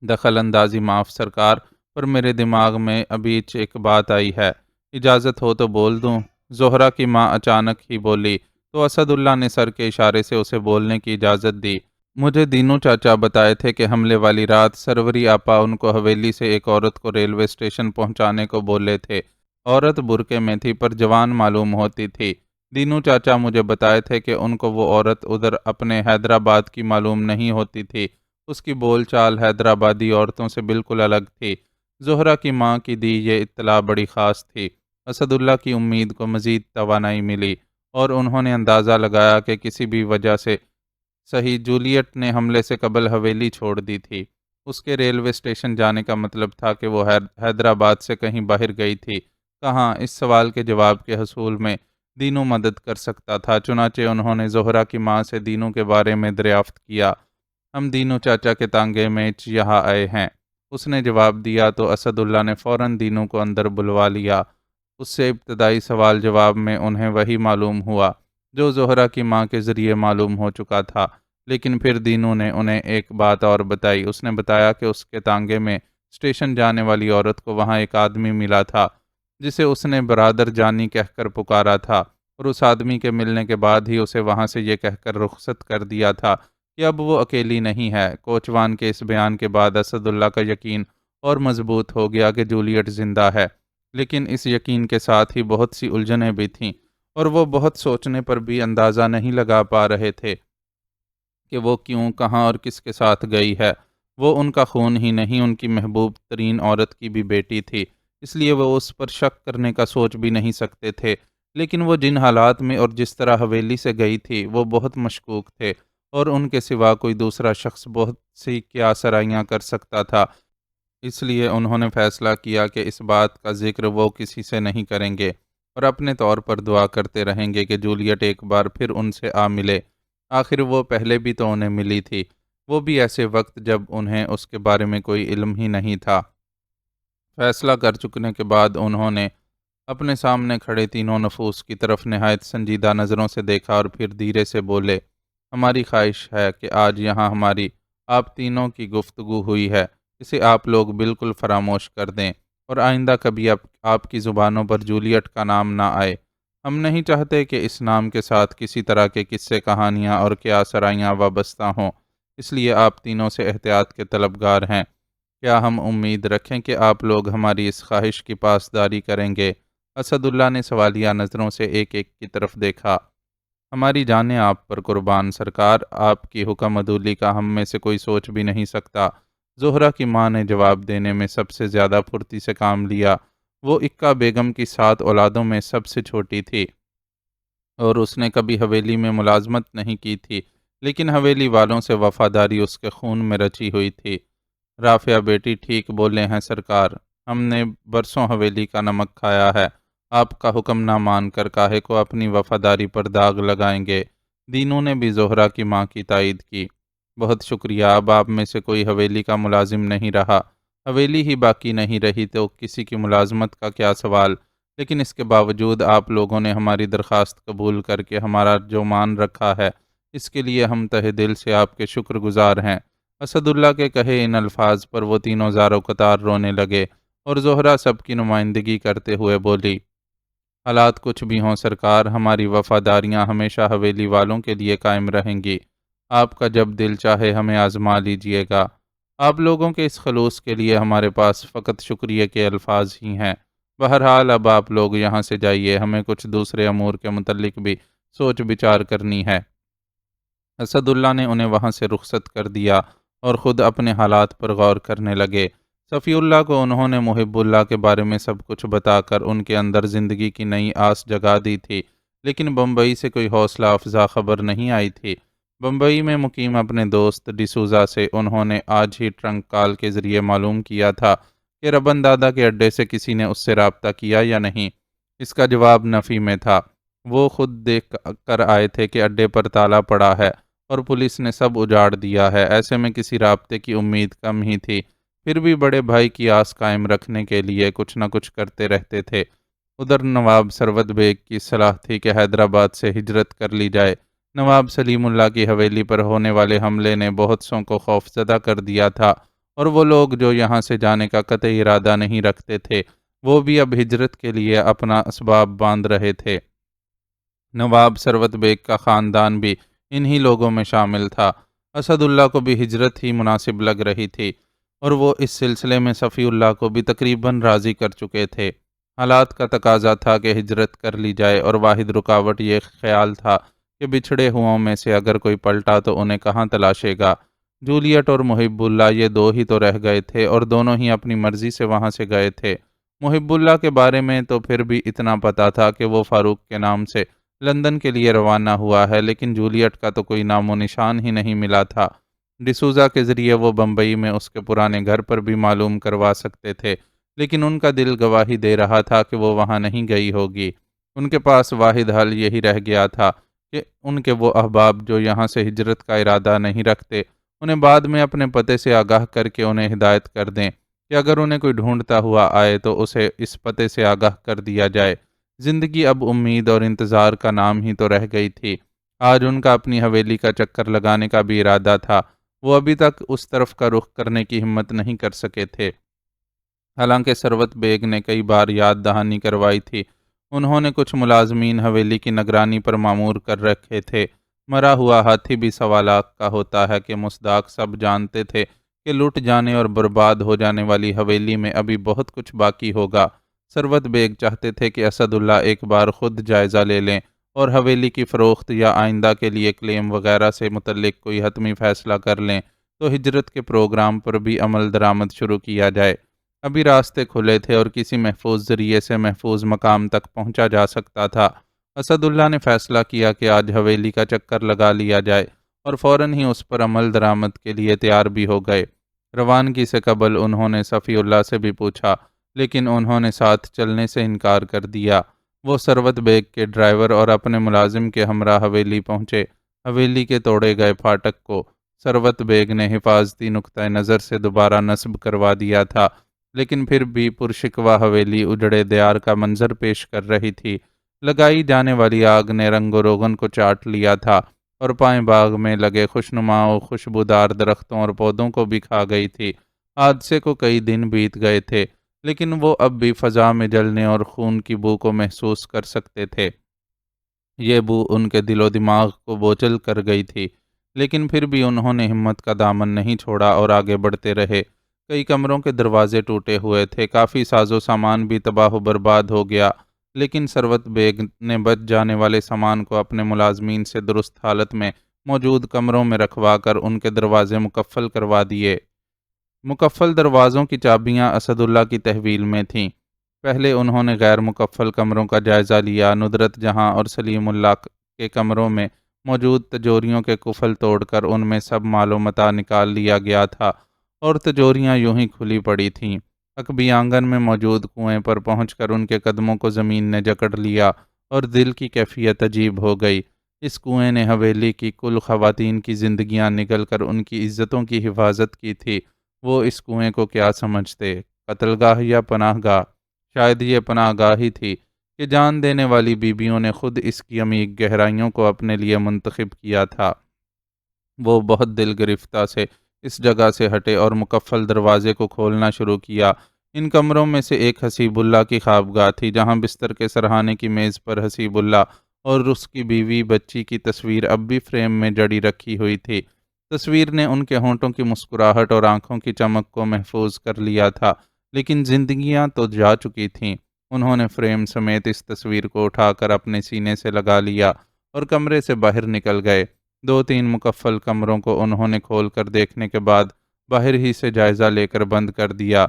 دخل اندازی معاف سرکار، پر میرے دماغ میں ابھی ایک بات آئی ہے، اجازت ہو تو بول دوں؟ زہرا کی ماں اچانک ہی بولی تو اسد اللہ نے سر کے اشارے سے اسے بولنے کی اجازت دی۔ مجھے دینو چاچا بتائے تھے کہ حملے والی رات سروری آپا ان کو حویلی سے ایک عورت کو ریلوے اسٹیشن پہنچانے کو بولے تھے۔ عورت برقعے میں تھی پر جوان معلوم ہوتی تھی۔ دینو چاچا مجھے بتائے تھے کہ ان کو وہ عورت ادھر اپنے حیدرآباد کی معلوم نہیں ہوتی تھی۔ اس کی بول چال حیدرآبادی عورتوں سے بالکل الگ تھی۔ زہرا کی ماں کی دی یہ اطلاع بڑی خاص تھی۔ اسد اللہ کی امید کو مزید توانائی ملی اور انہوں نے اندازہ لگایا کہ کسی بھی وجہ سے صحیح جولیٹ نے حملے سے قبل حویلی چھوڑ دی تھی۔ اس کے ریلوے اسٹیشن جانے کا مطلب تھا کہ وہ حیدرآباد سے کہیں باہر گئی تھی۔ کہاں؟ اس سوال کے جواب کے حصول میں دینو مدد کر سکتا تھا، چنانچہ انہوں نے زہرا کی ماں سے دینو کے بارے میں دریافت کیا۔ ہم دینو چاچا کے تانگے میں یہاں آئے ہیں، اس نے جواب دیا تو اسد اللہ نے فوراً دینو کو اندر بلوا لیا۔ اس سے ابتدائی سوال جواب میں انہیں وہی معلوم ہوا جو زہرا کی ماں کے ذریعے معلوم ہو چکا تھا، لیکن پھر دینو نے انہیں ایک بات اور بتائی۔ اس نے بتایا کہ اس کے تانگے میں اسٹیشن جانے والی عورت کو وہاں ایک آدمی ملا تھا جسے اس نے برادر جانی کہہ کر پکارا تھا، اور اس آدمی کے ملنے کے بعد ہی اسے وہاں سے یہ کہہ کر رخصت کر دیا تھا کہ اب وہ اکیلی نہیں ہے۔ کوچوان کے اس بیان کے بعد اسد اللہ کا یقین اور مضبوط ہو گیا کہ جولیٹ زندہ ہے، لیکن اس یقین کے ساتھ ہی بہت سی الجھنیں بھی تھیں اور وہ بہت سوچنے پر بھی اندازہ نہیں لگا پا رہے تھے کہ وہ کیوں، کہاں اور کس کے ساتھ گئی ہے۔ وہ ان کا خون ہی نہیں، ان کی محبوب ترین عورت کی بھی بیٹی تھی، اس لیے وہ اس پر شک کرنے کا سوچ بھی نہیں سکتے تھے۔ لیکن وہ جن حالات میں اور جس طرح حویلی سے گئی تھی وہ بہت مشکوک تھے، اور ان کے سوا کوئی دوسرا شخص بہت سی کیا سرائیاں کر سکتا تھا۔ اس لیے انہوں نے فیصلہ کیا کہ اس بات کا ذکر وہ کسی سے نہیں کریں گے اور اپنے طور پر دعا کرتے رہیں گے کہ جولیٹ ایک بار پھر ان سے آ ملے۔ آخر وہ پہلے بھی تو انہیں ملی تھی، وہ بھی ایسے وقت جب انہیں اس کے بارے میں کوئی علم ہی نہیں تھا۔ فیصلہ کر چکنے کے بعد انہوں نے اپنے سامنے کھڑے تینوں نفوس کی طرف نہایت سنجیدہ نظروں سے دیکھا اور پھر دھیرے سے بولے، ہماری خواہش ہے کہ آج یہاں ہماری آپ تینوں کی گفتگو ہوئی ہے، اسے آپ لوگ بالکل فراموش کر دیں اور آئندہ کبھی آپ کی زبانوں پر جولیٹ کا نام نہ آئے۔ ہم نہیں چاہتے کہ اس نام کے ساتھ کسی طرح کے قصے، کہانیاں اور کیا سرائیاں وابستہ ہوں، اس لیے آپ تینوں سے احتیاط کے طلبگار ہیں۔ کیا ہم امید رکھیں کہ آپ لوگ ہماری اس خواہش کی پاسداری کریں گے؟ اسد اللہ نے سوالیہ نظروں سے ایک ایک کی طرف دیکھا۔ ہماری جانیں آپ پر قربان سرکار، آپ کی حکم عدولی کا ہم میں سے کوئی سوچ بھی نہیں سکتا۔ زہرا کی ماں نے جواب دینے میں سب سے زیادہ پھرتی سے کام لیا۔ وہ اکا بیگم کی 7 اولادوں میں سب سے چھوٹی تھی اور اس نے کبھی حویلی میں ملازمت نہیں کی تھی، لیکن حویلی والوں سے وفاداری اس کے خون میں رچی ہوئی تھی۔ رافعہ بیٹی ٹھیک بولے ہیں سرکار، ہم نے برسوں حویلی کا نمک کھایا ہے، آپ کا حکم نہ مان کر کاہے کو اپنی وفاداری پر داغ لگائیں گے۔ دینو نے بھی زہرہ کی ماں کی تائید کی۔ بہت شکریہ، اب آپ میں سے کوئی حویلی کا ملازم نہیں رہا۔ حویلی ہی باقی نہیں رہی تو کسی کی ملازمت کا کیا سوال، لیکن اس کے باوجود آپ لوگوں نے ہماری درخواست قبول کر کے ہمارا جو مان رکھا ہے، اس کے لیے ہم تہہ دل سے آپ کے شکر گزار ہیں۔ اسد اللہ کے کہے ان الفاظ پر وہ تینوں زارو قطار رونے لگے اور زہرہ سب کی نمائندگی کرتے ہوئے بولی، حالات کچھ بھی ہوں سرکار، ہماری وفاداریاں ہمیشہ حویلی والوں کے لیے قائم رہیں گی۔ آپ کا جب دل چاہے ہمیں آزما لیجئے گا۔ آپ لوگوں کے اس خلوص کے لیے ہمارے پاس فقط شکریہ کے الفاظ ہی ہیں۔ بہرحال اب آپ لوگ یہاں سے جائیے، ہمیں کچھ دوسرے امور کے متعلق بھی سوچ بچار کرنی ہے۔ اسد اللہ نے انہیں وہاں سے رخصت کر دیا اور خود اپنے حالات پر غور کرنے لگے۔ صفی اللہ کو انہوں نے محب اللہ کے بارے میں سب کچھ بتا کر ان کے اندر زندگی کی نئی آس جگا دی تھی، لیکن بمبئی سے کوئی حوصلہ افزا خبر نہیں آئی تھی۔ بمبئی میں مقیم اپنے دوست ڈسوزا سے انہوں نے آج ہی ٹرنک کال کے ذریعے معلوم کیا تھا کہ ربن دادا کے اڈے سے کسی نے اس سے رابطہ کیا یا نہیں۔ اس کا جواب نفی میں تھا۔ وہ خود دیکھ کر آئے تھے کہ اڈے پر تالا پڑا ہے اور پولیس نے سب اجاڑ دیا ہے، ایسے میں کسی رابطے کی امید کم ہی تھی۔ پھر بھی بڑے بھائی کی آس قائم رکھنے کے لیے کچھ نہ کچھ کرتے رہتے تھے۔ ادھر نواب ثروت بیگ کی صلاح تھی کہ حیدرآباد سے ہجرت کر لی جائے۔ نواب سلیم اللہ کی حویلی پر ہونے والے حملے نے بہت سوں کو خوفزدہ کر دیا تھا، اور وہ لوگ جو یہاں سے جانے کا قطعی ارادہ نہیں رکھتے تھے، وہ بھی اب ہجرت کے لیے اپنا اسباب باندھ رہے تھے۔ نواب ثروت بیگ کا خاندان بھی انہی لوگوں میں شامل تھا۔ اسد اللہ کو بھی ہجرت ہی مناسب لگ رہی تھی، اور وہ اس سلسلے میں صفی اللہ کو بھی تقریباً راضی کر چکے تھے۔ حالات کا تقاضا تھا کہ ہجرت کر لی جائے، اور واحد رکاوٹ یہ خیال تھا کہ بچھڑے ہوں میں سے اگر کوئی پلٹا تو انہیں کہاں تلاشے گا۔ جولیٹ اور محب اللہ یہ دو ہی تو رہ گئے تھے، اور دونوں ہی اپنی مرضی سے وہاں سے گئے تھے۔ محب اللہ کے بارے میں تو پھر بھی اتنا پتا تھا کہ وہ فاروق کے نام سے لندن کے لیے روانہ ہوا ہے، لیکن جولیٹ کا تو کوئی نام و نشان ہی نہیں ملا تھا۔ ڈسوزا کے ذریعے وہ بمبئی میں اس کے پرانے گھر پر بھی معلوم کروا سکتے تھے، لیکن ان کا دل گواہی دے رہا تھا کہ وہ وہاں نہیں گئی ہوگی۔ ان کے پاس واحد حل یہی رہ گیا تھا کہ ان کے وہ احباب جو یہاں سے ہجرت کا ارادہ نہیں رکھتے، انہیں بعد میں اپنے پتے سے آگاہ کر کے انہیں ہدایت کر دیں کہ اگر انہیں کوئی ڈھونڈتا ہوا آئے تو اسے اس پتے سے آگاہ کر دیا جائے۔ زندگی اب امید اور انتظار کا نام ہی تو رہ گئی تھی۔ آج ان کا اپنی حویلی کا چکر لگانے کا بھی ارادہ تھا۔ وہ ابھی تک اس طرف کا رخ کرنے کی ہمت نہیں کر سکے تھے، حالانکہ ثروت بیگ نے کئی بار یاد دہانی کروائی تھی۔ انہوں نے کچھ ملازمین حویلی کی نگرانی پر مامور کر رکھے تھے۔ مرا ہوا ہاتھی بھی سوا لاکھ کا ہوتا ہے کہ مصداق سب جانتے تھے کہ لٹ جانے اور برباد ہو جانے والی حویلی میں ابھی بہت کچھ باقی ہوگا۔ ثروت بیگ چاہتے تھے کہ اسد اللہ ایک بار خود جائزہ لے لیں اور حویلی کی فروخت یا آئندہ کے لیے کلیم وغیرہ سے متعلق کوئی حتمی فیصلہ کر لیں تو ہجرت کے پروگرام پر بھی عمل درآمد شروع کیا جائے۔ ابھی راستے کھلے تھے اور کسی محفوظ ذریعے سے محفوظ مقام تک پہنچا جا سکتا تھا۔ اسد اللہ نے فیصلہ کیا کہ آج حویلی کا چکر لگا لیا جائے، اور فوراً ہی اس پر عمل درآمد کے لیے تیار بھی ہو گئے۔ روانگی سے قبل انہوں نے صفی اللہ سے بھی پوچھا، لیکن انہوں نے ساتھ چلنے سے انکار کر دیا۔ وہ ثروت بیگ کے ڈرائیور اور اپنے ملازم کے ہمراہ حویلی پہنچے۔ حویلی کے توڑے گئے پھاٹک کو ثروت بیگ نے حفاظتی نقطۂ نظر سے دوبارہ نصب کروا دیا تھا، لیکن پھر بھی پرشکوہ حویلی اجڑے دیار کا منظر پیش کر رہی تھی۔ لگائی جانے والی آگ نے رنگ و روغن کو چاٹ لیا تھا، اور پائیں باغ میں لگے خوشنما و خوشبودار درختوں اور پودوں کو بھی کھا گئی تھی۔ حادثے کو کئی دن بیت گئے تھے، لیکن وہ اب بھی فضا میں جلنے اور خون کی بو کو محسوس کر سکتے تھے۔ یہ بو ان کے دل و دماغ کو بوچل کر گئی تھی، لیکن پھر بھی انہوں نے ہمت کا دامن نہیں چھوڑا اور آگے بڑھتے رہے۔ کئی کمروں کے دروازے ٹوٹے ہوئے تھے، کافی ساز و سامان بھی تباہ و برباد ہو گیا، لیکن ثروت بیگ نے بچ جانے والے سامان کو اپنے ملازمین سے درست حالت میں موجود کمروں میں رکھوا کر ان کے دروازے مقفل کروا دیے۔ مقفل دروازوں کی چابیاں اسد اللہ کی تحویل میں تھیں۔ پہلے انہوں نے غیر مقفل کمروں کا جائزہ لیا۔ ندرت جہاں اور سلیم اللہ کے کمروں میں موجود تجوریوں کے قفل توڑ کر ان میں سب مال و متاع نکال لیا گیا تھا، اور تجوریاں یوں ہی کھلی پڑی تھیں۔ عقبی آنگن میں موجود کنویں پر پہنچ کر ان کے قدموں کو زمین نے جکڑ لیا اور دل کی کیفیت عجیب ہو گئی۔ اس کنویں نے حویلی کی کل خواتین کی زندگیاں نگل کر ان کی عزتوں کی حفاظت کی تھی۔ وہ اس کنویں کو کیا سمجھتے، قتل گاہ یا پناہ گاہ؟ شاید یہ پناہ گاہ ہی تھی کہ جان دینے والی بیویوں نے خود اس کی عمیق گہرائیوں کو اپنے لیے منتخب کیا تھا۔ وہ بہت دل گرفتہ سے اس جگہ سے ہٹے اور مقفل دروازے کو کھولنا شروع کیا۔ ان کمروں میں سے ایک حسیب اللہ کی خوابگاہ تھی، جہاں بستر کے سرہانے کی میز پر حسیب اللہ اور اس کی بیوی بچی کی تصویر اب بھی فریم میں جڑی رکھی ہوئی تھی۔ تصویر نے ان کے ہونٹوں کی مسکراہٹ اور آنکھوں کی چمک کو محفوظ کر لیا تھا، لیکن زندگیاں تو جا چکی تھیں۔ انہوں نے فریم سمیت اس تصویر کو اٹھا کر اپنے سینے سے لگا لیا اور کمرے سے باہر نکل گئے۔ 2-3 مقفل کمروں کو انہوں نے کھول کر دیکھنے کے بعد باہر ہی سے جائزہ لے کر بند کر دیا۔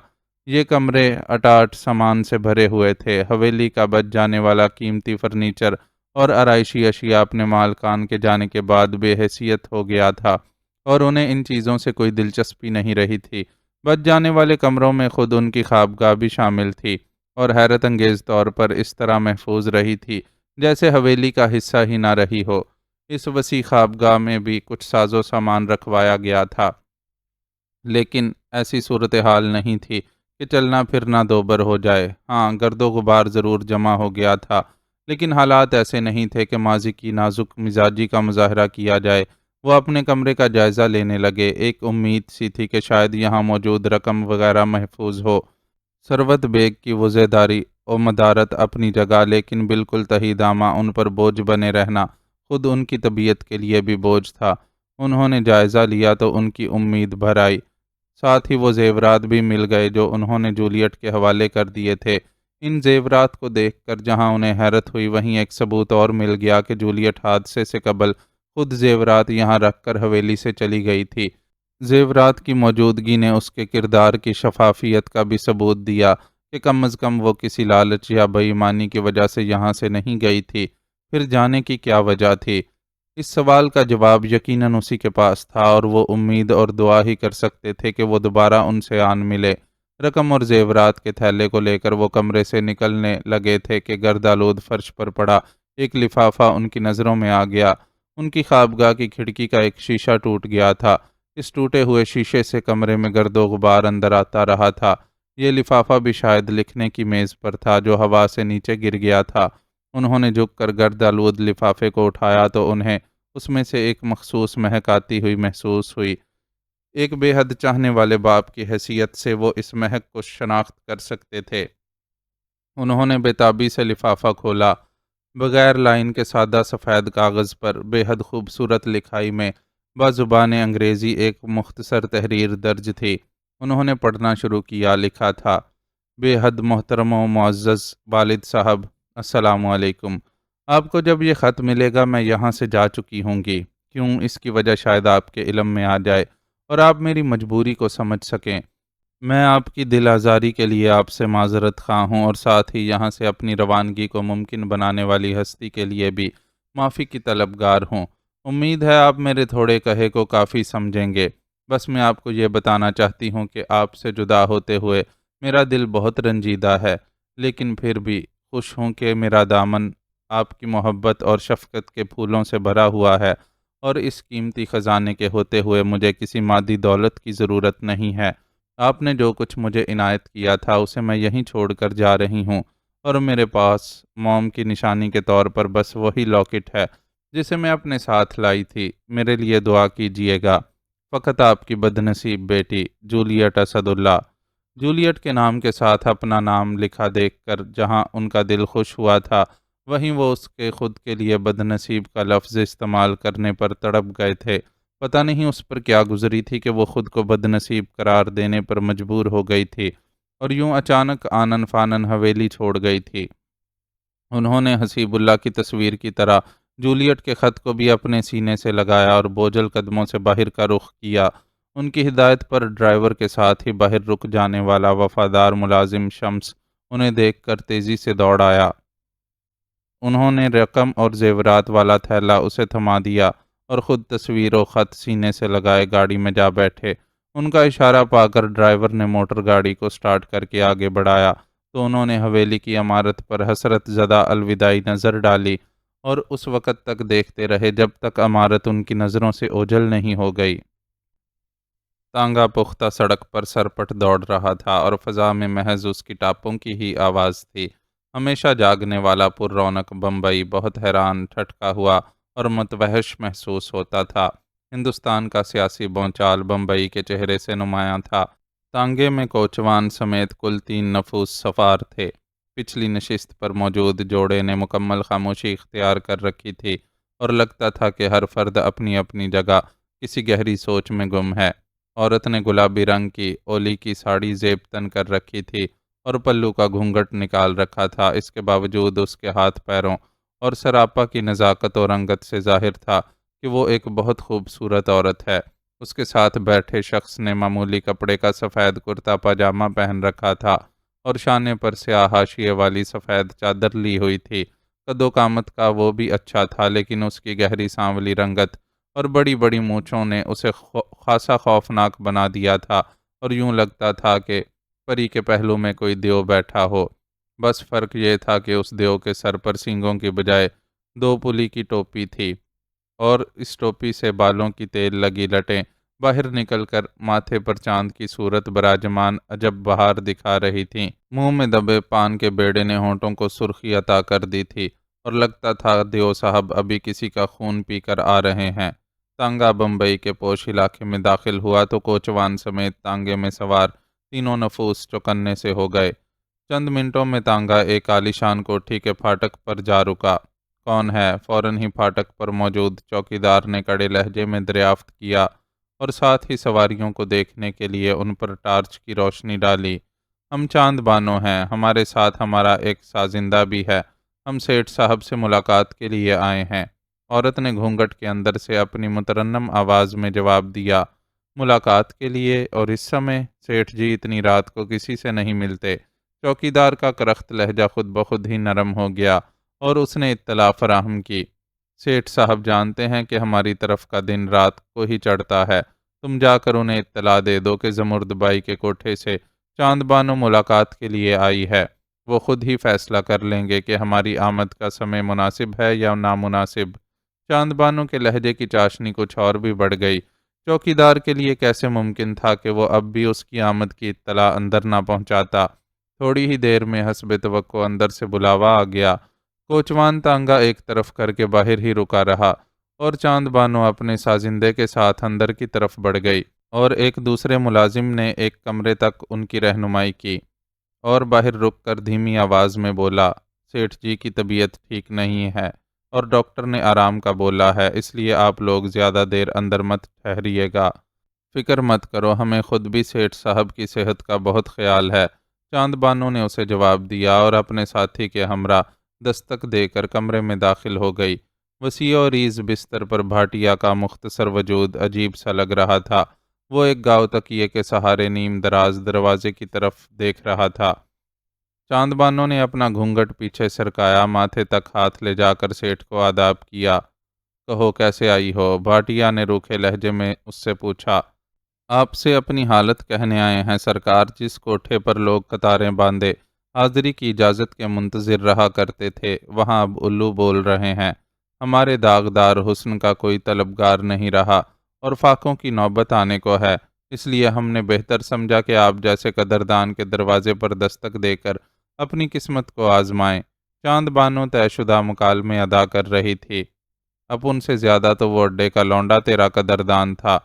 یہ کمرے اٹاٹ سامان سے بھرے ہوئے تھے۔ حویلی کا بچ جانے والا قیمتی فرنیچر اور آرائشی اشیاء اپنے مالکان کے جانے کے بعد بے حیثیت ہو گیا تھا اور انہیں ان چیزوں سے کوئی دلچسپی نہیں رہی تھی۔ بچ جانے والے کمروں میں خود ان کی خوابگاہ بھی شامل تھی اور حیرت انگیز طور پر اس طرح محفوظ رہی تھی جیسے حویلی کا حصہ ہی نہ رہی ہو۔ اس وسیع خوابگاہ میں بھی کچھ ساز و سامان رکھوایا گیا تھا، لیکن ایسی صورتحال نہیں تھی کہ چلنا پھرنا دوبر ہو جائے۔ ہاں، گرد و غبار ضرور جمع ہو گیا تھا، لیکن حالات ایسے نہیں تھے کہ ماضی کی نازک مزاجی کا مظاہرہ کیا جائے۔ وہ اپنے کمرے کا جائزہ لینے لگے۔ ایک امید سی تھی کہ شاید یہاں موجود رقم وغیرہ محفوظ ہو۔ ثروت بیگ کی وضع داری و مدارت اپنی جگہ، لیکن بالکل تہی دامہ ان پر بوجھ بنے رہنا خود ان کی طبیعت کے لیے بھی بوجھ تھا۔ انہوں نے جائزہ لیا تو ان کی امید بھر آئی، ساتھ ہی وہ زیورات بھی مل گئے جو انہوں نے جولیٹ کے حوالے کر دیے تھے۔ ان زیورات کو دیکھ کر جہاں انہیں حیرت ہوئی، وہیں ایک ثبوت اور مل گیا کہ جولیٹ حادثے سے قبل خود زیورات یہاں رکھ کر حویلی سے چلی گئی تھی۔ زیورات کی موجودگی نے اس کے کردار کی شفافیت کا بھی ثبوت دیا کہ کم از کم وہ کسی لالچ یا بے ایمانی کی وجہ سے یہاں سے نہیں گئی تھی۔ پھر جانے کی کیا وجہ تھی؟ اس سوال کا جواب یقیناً اسی کے پاس تھا، اور وہ امید اور دعا ہی کر سکتے تھے کہ وہ دوبارہ ان سے آن ملے۔ رقم اور زیورات کے تھیلے کو لے کر وہ کمرے سے نکلنے لگے تھے کہ گرد آلود فرش پر پڑا ایک لفافہ ان کی نظروں میں آ گیا۔ ان کی خوابگاہ کی کھڑکی کا ایک شیشہ ٹوٹ گیا تھا۔ اس ٹوٹے ہوئے شیشے سے کمرے میں گرد و غبار اندر آتا رہا تھا۔ یہ لفافہ بھی شاید لکھنے کی میز پر تھا جو ہوا سے نیچے گر گیا تھا۔ انہوں نے جھک کر گرد آلود لفافے کو اٹھایا تو انہیں اس میں سے ایک مخصوص مہک آتی ہوئی محسوس ہوئی۔ ایک بے حد چاہنے والے باپ کی حیثیت سے وہ اس مہک کو شناخت کر سکتے تھے۔ انہوں نے بےتابی سے لفافہ کھولا۔ بغیر لائن کے سادہ سفید کاغذ پر بے حد خوبصورت لکھائی میں بزبان انگریزی ایک مختصر تحریر درج تھی۔ انہوں نے پڑھنا شروع کیا۔ لکھا تھا: بے حد محترم و معزز والد صاحب، السلام علیکم۔ آپ کو جب یہ خط ملے گا میں یہاں سے جا چکی ہوں گی۔ کیوں؟ اس کی وجہ شاید آپ کے علم میں آ جائے اور آپ میری مجبوری کو سمجھ سکیں۔ میں آپ کی دل آزاری کے لیے آپ سے معذرت خواہ ہوں، اور ساتھ ہی یہاں سے اپنی روانگی کو ممکن بنانے والی ہستی کے لیے بھی معافی کی طلبگار ہوں۔ امید ہے آپ میرے تھوڑے کہے کو کافی سمجھیں گے۔ بس میں آپ کو یہ بتانا چاہتی ہوں کہ آپ سے جدا ہوتے ہوئے میرا دل بہت رنجیدہ ہے، لیکن پھر بھی خوش ہوں کہ میرا دامن آپ کی محبت اور شفقت کے پھولوں سے بھرا ہوا ہے، اور اس قیمتی خزانے کے ہوتے ہوئے مجھے کسی مادی دولت کی ضرورت نہیں ہے۔ آپ نے جو کچھ مجھے عنایت کیا تھا اسے میں یہیں چھوڑ کر جا رہی ہوں، اور میرے پاس موم کی نشانی کے طور پر بس وہی لاکٹ ہے جسے میں اپنے ساتھ لائی تھی۔ میرے لیے دعا کیجیے گا۔ فقط آپ کی بدنصیب بیٹی جولیٹ اسد اللہ۔ جولیٹ کے نام کے ساتھ اپنا نام لکھا دیکھ کر جہاں ان کا دل خوش ہوا تھا، وہیں وہ اس کے خود کے لیے بدنصیب کا لفظ استعمال کرنے پر تڑپ گئے تھے۔ پتہ نہیں اس پر کیا گزری تھی کہ وہ خود کو بدنصیب قرار دینے پر مجبور ہو گئی تھی اور یوں اچانک آنن فانن حویلی چھوڑ گئی تھی۔ انہوں نے حسیب اللہ کی تصویر کی طرح جولیٹ کے خط کو بھی اپنے سینے سے لگایا اور بوجھل قدموں سے باہر کا رخ کیا۔ ان کی ہدایت پر ڈرائیور کے ساتھ ہی باہر رک جانے والا وفادار ملازم شمس انہیں دیکھ کر تیزی سے دوڑ آیا۔ انہوں نے رقم اور زیورات والا تھیلا اسے تھما دیا اور خود تصویر و خط سینے سے لگائے گاڑی میں جا بیٹھے۔ ان کا اشارہ پا کر ڈرائیور نے موٹر گاڑی کو سٹارٹ کر کے آگے بڑھایا تو انہوں نے حویلی کی عمارت پر حسرت زدہ الوداعی نظر ڈالی اور اس وقت تک دیکھتے رہے جب تک عمارت ان کی نظروں سے اوجھل نہیں ہو گئی۔ تانگا پختہ سڑک پر سرپٹ دوڑ رہا تھا اور فضا میں محض اس کی ٹاپوں کی ہی آواز تھی۔ ہمیشہ جاگنے والا پر رونق بمبئی بہت حیران، ٹھٹکا ہوا اور متوحش محسوس ہوتا تھا۔ ہندوستان کا سیاسی بونچال بمبئی کے چہرے سے نمایاں تھا۔ تانگے میں کوچوان سمیت کل 3 نفوس سوار تھے۔ پچھلی نشست پر موجود جوڑے نے مکمل خاموشی اختیار کر رکھی تھی اور لگتا تھا کہ ہر فرد اپنی اپنی جگہ کسی گہری سوچ میں گم ہے۔ عورت نے گلابی رنگ کی اولی کی ساڑی زیب تن کر رکھی تھی اور پلو کا گھونگھٹ نکال رکھا تھا۔ اس کے باوجود اس کے ہاتھ پیروں اور سراپا کی نزاکت و رنگت سے ظاہر تھا کہ وہ ایک بہت خوبصورت عورت ہے۔ اس کے ساتھ بیٹھے شخص نے معمولی کپڑے کا سفید کرتا پاجامہ پہن رکھا تھا اور شانے پر سیاہ حاشیے والی سفید چادر لی ہوئی تھی۔ قد و قامت کا وہ بھی اچھا تھا، لیکن اس کی گہری سانولی رنگت اور بڑی بڑی مونچھوں نے اسے خاصا خوفناک بنا دیا تھا اور یوں لگتا تھا کہ پری کے پہلو میں کوئی دیو بیٹھا ہو۔ بس فرق یہ تھا کہ اس دیو کے سر پر سینگوں کی بجائے 2 پلی کی ٹوپی تھی اور اس ٹوپی سے بالوں کی تیل لگی لٹیں باہر نکل کر ماتھے پر چاند کی صورت براجمان عجب بہار دکھا رہی تھیں۔ منہ میں دبے پان کے بیڑے نے ہونٹوں کو سرخی عطا کر دی تھی اور لگتا تھا دیو صاحب ابھی کسی کا خون پی کر آ رہے ہیں۔ تانگا بمبئی کے پوش علاقے میں داخل ہوا تو کوچوان سمیت تانگے میں سوار 3 نفوس چوکنے سے ہو گئے۔ چند منٹوں میں تانگا ایک عالیشان کوٹھی کے پھاٹک پر جا رکا۔ کون ہے؟ فوراً ہی پھاٹک پر موجود چوکیدار نے کڑے لہجے میں دریافت کیا اور ساتھ ہی سواریوں کو دیکھنے کے لیے ان پر ٹارچ کی روشنی ڈالی۔ ہم چاند بانو ہیں، ہمارے ساتھ ہمارا ایک سازندہ بھی ہے، ہم سیٹھ صاحب سے ملاقات کے لیے آئے ہیں۔ عورت نے گھونگھٹ کے اندر سے اپنی مترنم آواز میں جواب دیا، ملاقات کے لیے؟ اور اس سمے؟ سیٹھ جی اتنی رات کو کسی سے نہیں ملتے۔ چوکیدار کا کرخت لہجہ خود بخود ہی نرم ہو گیا اور اس نے اطلاع فراہم کی، سیٹھ صاحب جانتے ہیں کہ ہماری طرف کا دن رات کو ہی چڑھتا ہے، تم جا کر انہیں اطلاع دے دو کہ زمرد بائی کے کوٹھے سے چاند بانو ملاقات کے لیے آئی ہے۔ وہ خود ہی فیصلہ کر لیں گے کہ ہماری آمد کا سمے مناسب ہے یا نامناسب۔ چاند بانو کے لہجے کی چاشنی کچھ اور بھی بڑھ گئی۔ چوکیدار کے لیے کیسے ممکن تھا کہ وہ اب بھی اس کی آمد کی اطلاع اندر نہ پہنچاتا؟ تھوڑی ہی دیر میں حسب توقع اندر سے بلاوا آ گیا۔ کوچوان تانگا ایک طرف کر کے باہر ہی رکا رہا اور چاند بانو اپنے سازندے کے ساتھ اندر کی طرف بڑھ گئی اور ایک دوسرے ملازم نے ایک کمرے تک ان کی رہنمائی کی اور باہر رک کر دھیمی آواز میں بولا، سیٹھ جی کی طبیعت ٹھیک نہیں ہے اور ڈاکٹر نے آرام کا بولا ہے، اس لیے آپ لوگ زیادہ دیر اندر مت ٹھہریے گا۔ فکر مت کرو، ہمیں خود بھی سیٹھ صاحب کی صحت کا بہت خیال ہے، چاند بانو نے اسے جواب دیا اور اپنے ساتھی کے ہمراہ دستک دے کر کمرے میں داخل ہو گئی۔ وسیع و ریز بستر پر بھاٹیا کا مختصر وجود عجیب سا لگ رہا تھا۔ وہ ایک گاؤ تکیے کے سہارے نیم دراز دروازے کی طرف دیکھ رہا تھا۔ چاند بانو نے اپنا گھونگھٹ پیچھے سرکایا، ماتھے تک ہاتھ لے جا کر سیٹھ کو آداب کیا۔ کہو کیسے آئی ہو؟ بھاٹیا نے روکھے لہجے میں اس سے پوچھا۔ آپ سے اپنی حالت کہنے آئے ہیں سرکار۔ جس کوٹھے پر لوگ قطاریں باندھے حاضری کی اجازت کے منتظر رہا کرتے تھے، وہاں اب الو بول رہے ہیں۔ ہمارے داغدار حسن کا کوئی طلبگار نہیں رہا اور فاقوں کی نوبت آنے کو ہے، اس لیے ہم نے بہتر سمجھا کہ آپ جیسے قدردان کے دروازے پر دستک دے کر اپنی قسمت کو آزمائیں۔ چاند بانو طے شدہ مکالمے ادا کر رہی تھی۔ اب ان سے زیادہ تو وہ اڈے کا لونڈا تیرا قدردان تھا،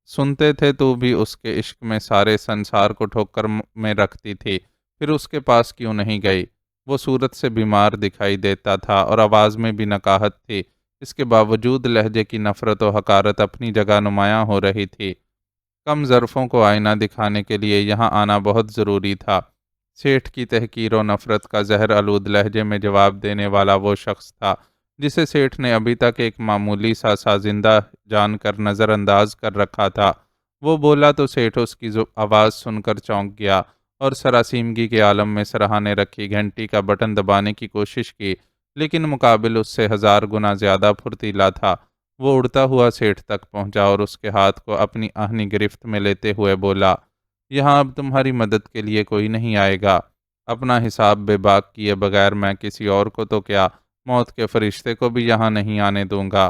سنتے تھے تو بھی اس کے عشق میں سارے سنسار کو ٹھوکر میں رکھتی تھی، پھر اس کے پاس کیوں نہیں گئی؟ وہ صورت سے بیمار دکھائی دیتا تھا اور آواز میں بھی نکاہت تھی، اس کے باوجود لہجے کی نفرت و حقارت اپنی جگہ نمایاں ہو رہی تھی۔ کم ظرفوں کو آئینہ دکھانے کے لیے یہاں آنا بہت ضروری تھا۔ سیٹھ کی تحقیر و نفرت کا زہر آلود لہجے میں جواب دینے والا وہ شخص تھا جسے سیٹھ نے ابھی تک ایک معمولی سا سازندہ جان کر نظر انداز کر رکھا تھا۔ وہ بولا تو سیٹھ اس کی آواز سن کر چونک گیا اور سراسیمگی کے عالم میں سرہانے رکھی گھنٹی کا بٹن دبانے کی کوشش کی، لیکن مقابل اس سے 1000 گنا زیادہ پھرتیلا تھا وہ اڑتا ہوا سیٹھ تک پہنچا اور اس کے ہاتھ کو اپنی آہنی گرفت میں لیتے ہوئے بولا، یہاں اب تمہاری مدد کے لیے کوئی نہیں آئے گا۔ اپنا حساب بے باک کیے بغیر میں کسی اور کو تو کیا، موت کے فرشتے کو بھی یہاں نہیں آنے دوں گا۔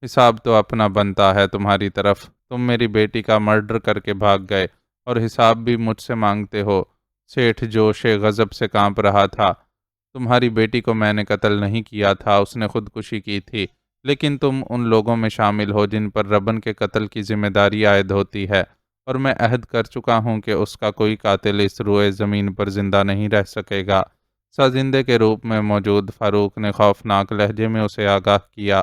حساب تو اپنا بنتا ہے تمہاری طرف، تم میری بیٹی کا مرڈر کر کے بھاگ گئے اور حساب بھی مجھ سے مانگتے ہو۔ سیٹھ جوش غضب سے کانپ رہا تھا۔ تمہاری بیٹی کو میں نے قتل نہیں کیا تھا، اس نے خودکشی کی تھی، لیکن تم ان لوگوں میں شامل ہو جن پر ربن کے قتل کی ذمہ داری عائد ہوتی ہے، اور میں عہد کر چکا ہوں کہ اس کا کوئی قاتل اس روئے زمین پر زندہ نہیں رہ سکے گا۔ سازندے کے روپ میں موجود فاروق نے خوفناک لہجے میں اسے آگاہ کیا۔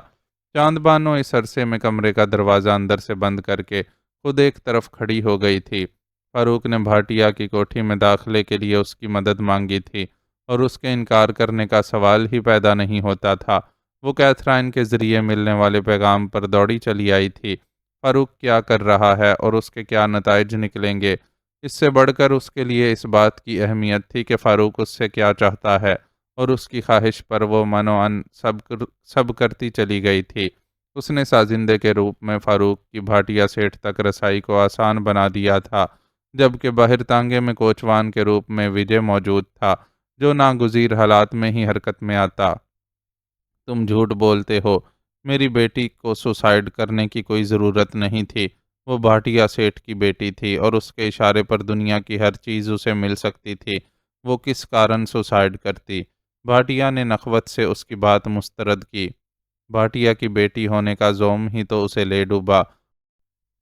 چاند بانو اس عرصے میں کمرے کا دروازہ اندر سے بند کر کے خود ایک طرف کھڑی ہو گئی تھی۔ فاروق نے بھاٹیا کی کوٹھی میں داخلے کے لیے اس کی مدد مانگی تھی اور اس کے انکار کرنے کا سوال ہی پیدا نہیں ہوتا تھا۔ وہ کیتھرائن کے ذریعے ملنے والے پیغام پر دوڑی چلی آئی تھی۔ فاروق کیا کر رہا ہے اور اس کے کیا نتائج نکلیں گے، اس سے بڑھ کر اس کے لیے اس بات کی اہمیت تھی کہ فاروق اس سے کیا چاہتا ہے، اور اس کی خواہش پر وہ منوعن سب کرتی چلی گئی تھی۔ اس نے سازندے کے روپ میں فاروق کی بھاٹیا سیٹھ تک رسائی کو آسان بنا دیا تھا، جبکہ باہر تانگے میں کوچوان کے روپ میں وجے موجود تھا، جو ناگزیر حالات میں ہی حرکت میں آتا۔ تم جھوٹ بولتے ہو، میری بیٹی کو سوسائیڈ کرنے کی کوئی ضرورت نہیں تھی۔ وہ بھاٹیا سیٹھ کی بیٹی تھی اور اس کے اشارے پر دنیا کی ہر چیز اسے مل سکتی تھی۔ وہ کس کارن سوسائیڈ کرتی؟ بھاٹیا نے نخوت سے اس کی بات مسترد کی۔ بھاٹیا کی بیٹی ہونے کا زوم ہی تو اسے لے ڈوبا۔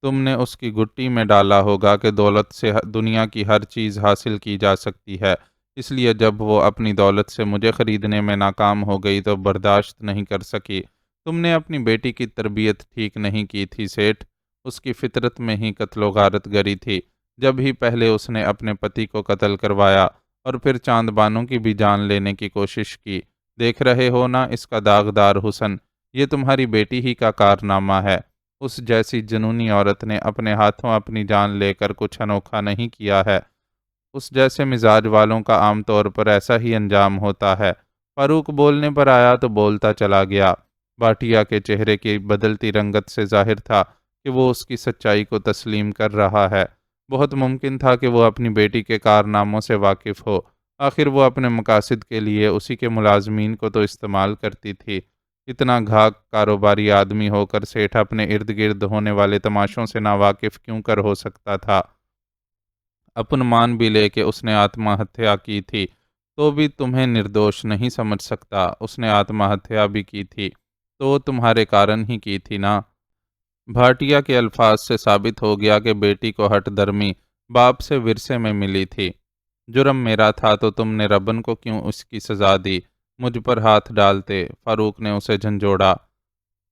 تم نے اس کی گٹی میں ڈالا ہوگا کہ دولت سے دنیا کی ہر چیز حاصل کی جا سکتی ہے، اس لیے جب وہ اپنی دولت سے مجھے خریدنے میں ناکام ہو گئی تو برداشت نہیں کر سکی۔ تم نے اپنی بیٹی کی تربیت ٹھیک نہیں کی تھی سیٹھ، اس کی فطرت میں ہی قتل و غارت گری تھی۔ جب ہی پہلے اس نے اپنے پتی کو قتل کروایا اور پھر چاند بانو کی بھی جان لینے کی کوشش کی۔ دیکھ رہے ہو نا اس کا داغدار حسن، یہ تمہاری بیٹی ہی کا کارنامہ ہے۔ اس جیسی جنونی عورت نے اپنے ہاتھوں اپنی جان لے کر کچھ انوکھا نہیں کیا ہے۔ اس جیسے مزاج والوں کا عام طور پر ایسا ہی انجام ہوتا ہے۔ فاروق بولنے پر آیا تو بولتا چلا گیا۔ بھاٹیا کے چہرے کی بدلتی رنگت سے ظاہر تھا کہ وہ اس کی سچائی کو تسلیم کر رہا ہے۔ بہت ممکن تھا کہ وہ اپنی بیٹی کے کارناموں سے واقف ہو، آخر وہ اپنے مقاصد کے لیے اسی کے ملازمین کو تو استعمال کرتی تھی۔ اتنا گھاک کاروباری آدمی ہو کر سیٹھ اپنے ارد گرد ہونے والے تماشوں سے ناواقف کیوں کر ہو سکتا تھا؟ اپن مان بھی لے کہ اس نے آتما ہتیا کی تھی تو بھی تمہیں نردوش نہیں سمجھ سکتا۔ اس نے آتما ہتیا بھی کی تھی تو تمہارے کارن ہی کی تھی نا۔ بھاٹیا کے الفاظ سے ثابت ہو گیا کہ بیٹی کو ہٹ درمی باپ سے ورثے میں ملی تھی۔ جرم میرا تھا تو تم نے ربن کو کیوں اس کی سزا دی؟ مجھ پر ہاتھ ڈالتے۔ فاروق نے اسے جھنجھوڑا۔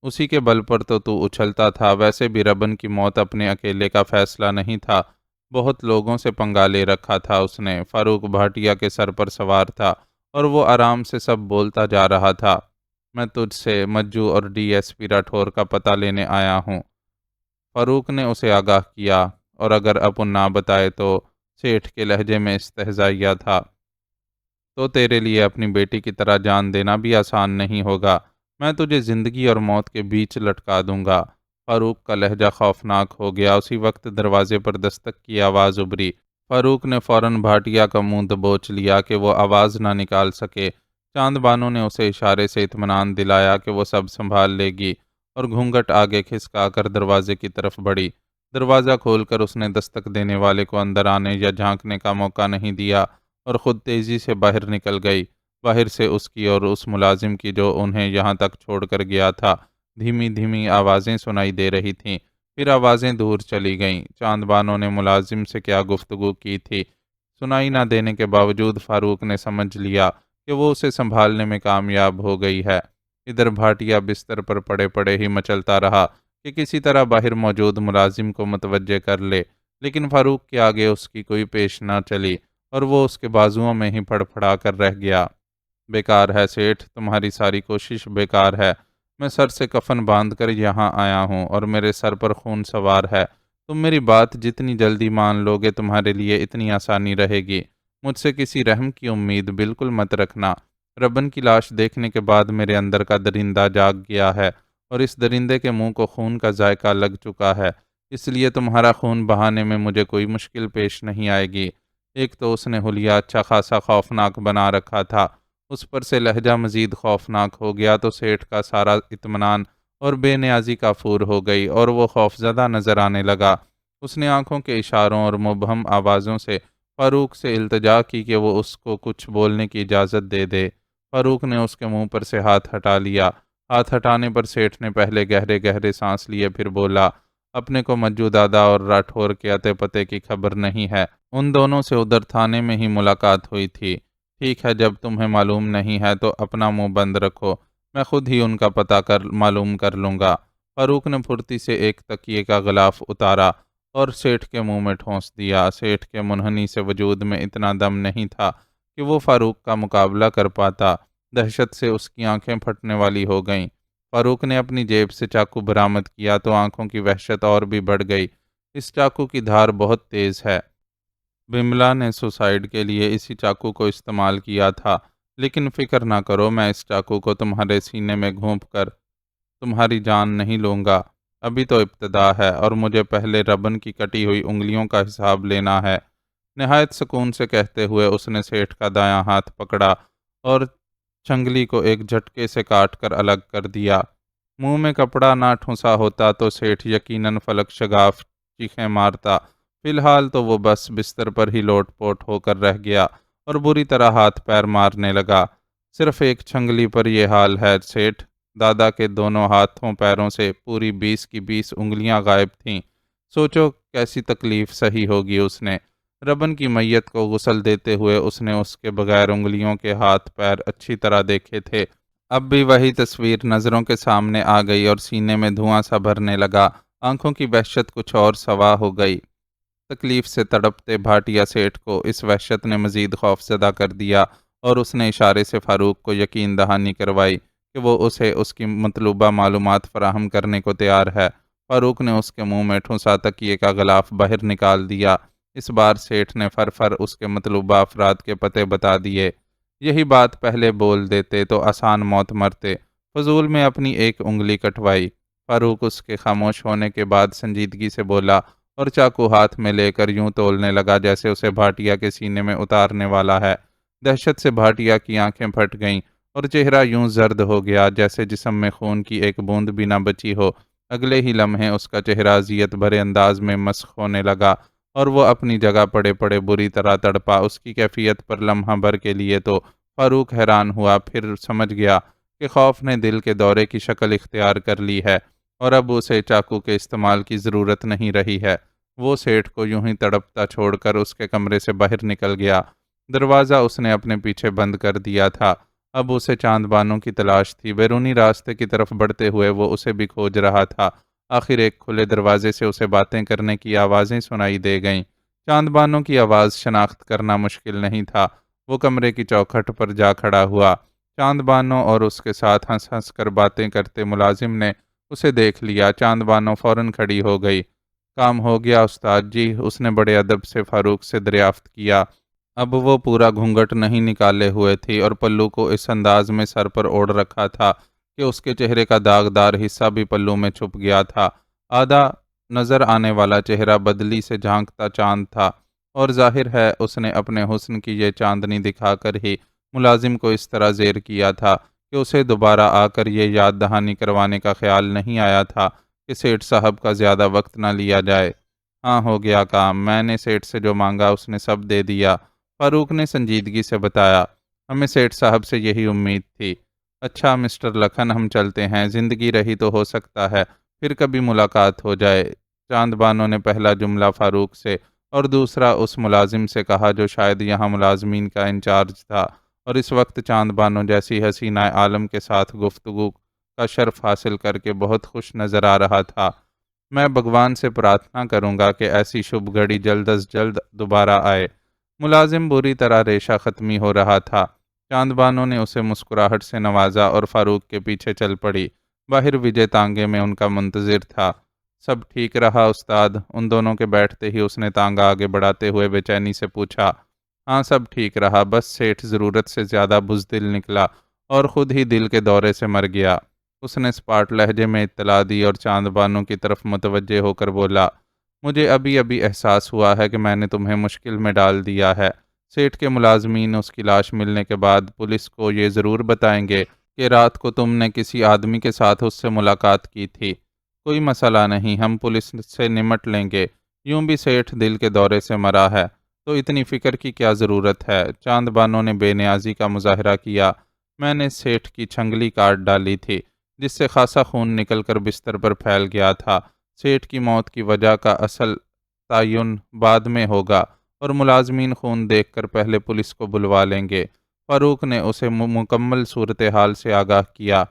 اسی کے بل پر تو اچھلتا تھا۔ ویسے بھی ربن کی موت اپنے اکیلے کا فیصلہ نہیں تھا، بہت لوگوں سے پنگا لے رکھا تھا اس نے۔ فاروق بھاٹیا کے سر پر سوار تھا اور وہ آرام سے سب بولتا جا رہا تھا۔ میں تجھ سے مجو اور ڈی ایس پی راٹھور کا پتہ لینے آیا ہوں، فاروق نے اسے آگاہ کیا، اور اگر اپن نہ بتائے تو، سیٹھ کے لہجے میں استہزائیہ تھا، تو تیرے لیے اپنی بیٹی کی طرح جان دینا بھی آسان نہیں ہوگا۔ میں تجھے زندگی اور موت کے بیچ لٹکا دوں گا۔ فاروق کا لہجہ خوفناک ہو گیا۔ اسی وقت دروازے پر دستک کی آواز ابھری۔ فاروق نے فوراً بھاٹیا کا منہ دبوچ لیا کہ وہ آواز نہ نکال سکے۔ چاند بانو نے اسے اشارے سے اطمینان دلایا کہ وہ سب سنبھال لے گی، اور گھونگھٹ آگے کھسکا کر دروازے کی طرف بڑھی۔ دروازہ کھول کر اس نے دستک دینے والے کو اندر آنے یا جھانکنے کا موقع نہیں دیا اور خود تیزی سے باہر نکل گئی۔ باہر سے اس کی اور اس ملازم کی جو انہیں یہاں تک چھوڑ کر گیا تھا دھیمی دھیمی آوازیں سنائی دے رہی تھیں، پھر آوازیں دور چلی گئیں۔ چاند بانو نے ملازم سے کیا گفتگو کی تھی، سنائی نہ دینے کے باوجود فاروق نے سمجھ لیا کہ وہ اسے سنبھالنے میں کامیاب ہو گئی ہے۔ ادھر بھاٹیا بستر پر پڑے پڑے ہی مچلتا رہا کہ کسی طرح باہر موجود ملازم کو متوجہ کر لے، لیکن فاروق کے آگے اس کی کوئی پیش نہ چلی اور وہ اس کے بازوؤں میں ہی پھڑ پھڑا کر رہ گیا۔ بیکار ہے سیٹھ، تمہاری ساری کوشش بیکار ہے۔ میں سر سے کفن باندھ کر یہاں آیا ہوں اور میرے سر پر خون سوار ہے۔ تم میری بات جتنی جلدی مان لو گے تمہارے لیے اتنی آسانی رہے گی۔ مجھ سے کسی رحم کی امید بالکل مت رکھنا۔ ربن کی لاش دیکھنے کے بعد میرے اندر کا درندہ جاگ گیا ہے اور اس درندے کے منہ کو خون کا ذائقہ لگ چکا ہے، اس لیے تمہارا خون بہانے میں مجھے کوئی مشکل پیش نہیں آئے گی۔ ایک تو اس نے حلیہ اچھا خاصا خوفناک بنا رکھا تھا، اس پر سے لہجہ مزید خوفناک ہو گیا تو سیٹھ کا سارا اطمینان اور بے نیازی کافور ہو گئی اور وہ خوفزدہ نظر آنے لگا۔ اس نے آنکھوں کے اشاروں اور مبہم آوازوں سے فاروق سے التجا کی کہ وہ اس کو کچھ بولنے کی اجازت دے دے۔ فاروق نے اس کے منہ پر سے ہاتھ ہٹا لیا۔ ہاتھ ہٹانے پر سیٹھ نے پہلے گہرے گہرے سانس لیے، پھر بولا، اپنے کو مجو دادا اور راٹھور کے اتے پتے کی خبر نہیں ہے؟ ان دونوں سے ادھر تھانے میں ہی ملاقات ہوئی تھی۔ ٹھیک ہے، جب تمہیں معلوم نہیں ہے تو اپنا منہ بند رکھو، میں خود ہی ان کا پتہ معلوم کر لوں گا۔ فاروق نے پھرتی سے ایک تکیے کا غلاف اتارا اور سیٹھ کے منہ میں ٹھونس دیا۔ سیٹھ کے منحنی سے وجود میں اتنا دم نہیں تھا کہ وہ فاروق کا مقابلہ کر پاتا۔ دہشت سے اس کی آنکھیں پھٹنے والی ہو گئیں۔ فاروق نے اپنی جیب سے چاقو برآمد کیا تو آنکھوں کی وحشت اور بھی بڑھ گئی۔ اس چاقو کی دھار بہت تیز ہے۔ بملا نے سوسائڈ کے لیے اسی چاقو کو استعمال کیا تھا، لیکن فکر نہ کرو، میں اس چاقو کو تمہارے سینے میں گھونپ کر تمہاری جان نہیں لوں گا۔ ابھی تو ابتدا ہے اور مجھے پہلے ربن کی کٹی ہوئی انگلیوں کا حساب لینا ہے۔ نہایت سکون سے کہتے ہوئے اس نے سیٹھ کا دایاں ہاتھ پکڑا اور چنگلی کو ایک جھٹکے سے کاٹ کر الگ کر دیا۔ منہ میں کپڑا نہ ٹھونسا ہوتا تو سیٹھ یقیناً فلک شگاف چیخیں مارتا۔ فی الحال تو وہ بس بستر پر ہی لوٹ پوٹ ہو کر رہ گیا اور بری طرح ہاتھ پیر مارنے لگا۔ صرف ایک چھنگلی پر یہ حال ہے سیٹھ، دادا کے دونوں ہاتھوں پیروں سے پوری 20 کی 20 انگلیاں غائب تھیں۔ سوچو کیسی تکلیف سہی ہوگی اس نے۔ ربن کی میت کو غسل دیتے ہوئے اس نے اس کے بغیر انگلیوں کے ہاتھ پیر اچھی طرح دیکھے تھے۔ اب بھی وہی تصویر نظروں کے سامنے آ گئی اور سینے میں دھواں سا بھرنے لگا۔ آنکھوں کی وحشت کچھ اور سوا ہو گئی۔ تکلیف سے تڑپتے بھاٹیا سیٹھ کو اس وحشت نے مزید خوفزدہ کر دیا اور اس نے اشارے سے فاروق کو یقین دہانی کروائی کہ وہ اسے اس کی مطلوبہ معلومات فراہم کرنے کو تیار ہے۔ فاروق نے اس کے منہ میں ٹھونسا تکیے کا غلاف باہر نکال دیا۔ اس بار سیٹھ نے فر اس کے مطلوبہ افراد کے پتے بتا دیے۔ یہی بات پہلے بول دیتے تو آسان موت مرتے، فضول میں اپنی ایک انگلی کٹوائی۔ فاروق اس کے خاموش ہونے کے بعد سنجیدگی سے بولا اور چاقو ہاتھ میں لے کر یوں تولنے لگا جیسے اسے بھاٹیا کے سینے میں اتارنے والا ہے۔ دہشت سے بھاٹیا کی آنکھیں پھٹ گئیں اور چہرہ یوں زرد ہو گیا جیسے جسم میں خون کی ایک بوند بھی نہ بچی ہو۔ اگلے ہی لمحے اس کا چہرہ اذیت بھرے انداز میں مسخ ہونے لگا اور وہ اپنی جگہ پڑے پڑے بری طرح تڑپا۔ اس کی کیفیت پر لمحہ بھر کے لیے تو فاروق حیران ہوا، پھر سمجھ گیا کہ خوف نے دل کے دورے کی شکل اختیار کر لی ہے اور اب اسے چاقو کے استعمال کی ضرورت نہیں رہی ہے۔ وہ سیٹھ کو یوں ہی تڑپتا چھوڑ کر اس کے کمرے سے باہر نکل گیا۔ دروازہ اس نے اپنے پیچھے بند کر دیا تھا۔ اب اسے چاند بانو کی تلاش تھی۔ بیرونی راستے کی طرف بڑھتے ہوئے وہ اسے بھی کھوج رہا تھا۔ آخر ایک کھلے دروازے سے اسے باتیں کرنے کی آوازیں سنائی دے گئیں۔ چاند بانو کی آواز شناخت کرنا مشکل نہیں تھا۔ وہ کمرے کی چوکھٹ پر جا کھڑا ہوا۔ چاند بانو اور اس کے ساتھ ہنس ہنس کر باتیں کرتے ملازم نے اسے دیکھ لیا۔ چاند بانو فوراً کھڑی ہو گئی۔ کام ہو گیا استاد جی، اس نے بڑے ادب سے فاروق سے دریافت کیا۔ اب وہ پورا گھونگھٹ نہیں نکالے ہوئے تھی اور پلو کو اس انداز میں سر پر اوڑھ رکھا تھا کہ اس کے چہرے کا داغدار حصہ بھی پلو میں چھپ گیا تھا۔ آدھا نظر آنے والا چہرہ بدلی سے جھانکتا چاند تھا اور ظاہر ہے اس نے اپنے حسن کی یہ چاندنی دکھا کر ہی ملازم کو اس طرح زیر کیا تھا کہ اسے دوبارہ آ کر یہ یاد دہانی کروانے کا خیال نہیں آیا تھا کہ سیٹھ صاحب کا زیادہ وقت نہ لیا جائے۔ ہاں، ہو گیا کام، میں نے سیٹھ سے جو مانگا اس نے سب دے دیا، فاروق نے سنجیدگی سے بتایا۔ ہمیں سیٹھ صاحب سے یہی امید تھی۔ اچھا مسٹر لکھن، ہم چلتے ہیں، زندگی رہی تو ہو سکتا ہے پھر کبھی ملاقات ہو جائے۔ چاند بانو نے پہلا جملہ فاروق سے اور دوسرا اس ملازم سے کہا جو شاید یہاں ملازمین کا انچارج تھا اور اس وقت چاند بانو جیسی حسینہ عالم کے ساتھ گفتگو کا شرف حاصل کر کے بہت خوش نظر آ رہا تھا۔ میں بھگوان سے پرارتھنا کروں گا کہ ایسی شبھ گھڑی جلد از جلد دوبارہ آئے۔ ملازم بری طرح ریشہ ختمی ہو رہا تھا۔ چاند بانو نے اسے مسکراہٹ سے نوازا اور فاروق کے پیچھے چل پڑی۔ باہر وجے تانگے میں ان کا منتظر تھا۔ سب ٹھیک رہا استاد؟ ان دونوں کے بیٹھتے ہی اس نے تانگا آگے بڑھاتے ہوئے بے چینی سے پوچھا۔ ہاں، سب ٹھیک رہا، بس سیٹھ ضرورت سے زیادہ بزدل نکلا اور خود ہی دل کے دورے سے مر گیا۔ اس نے سپاٹ لہجے میں اطلاع دی اور چاند بانو کی طرف متوجہ ہو کر بولا، مجھے ابھی ابھی احساس ہوا ہے کہ میں نے تمہیں مشکل میں ڈال دیا ہے۔ سیٹھ کے ملازمین اس کی لاش ملنے کے بعد پولیس کو یہ ضرور بتائیں گے کہ رات کو تم نے کسی آدمی کے ساتھ اس سے ملاقات کی تھی۔ کوئی مسئلہ نہیں، ہم پولیس سے نمٹ لیں گے۔ یوں بھی سیٹھ دل کے دورے سے مرا ہے، تو اتنی فکر کی کیا ضرورت ہے؟ چاند بانو نے بے نیازی کا مظاہرہ کیا۔ میں نے سیٹھ کی چھنگلی کاٹ ڈالی تھی، جس سے خاصا خون نکل کر بستر پر پھیل گیا تھا۔ سیٹھ کی موت کی وجہ کا اصل تعین بعد میں ہوگا اور ملازمین خون دیکھ کر پہلے پولیس کو بلوا لیں گے۔ فاروق نے اسے مکمل صورتحال سے آگاہ کیا۔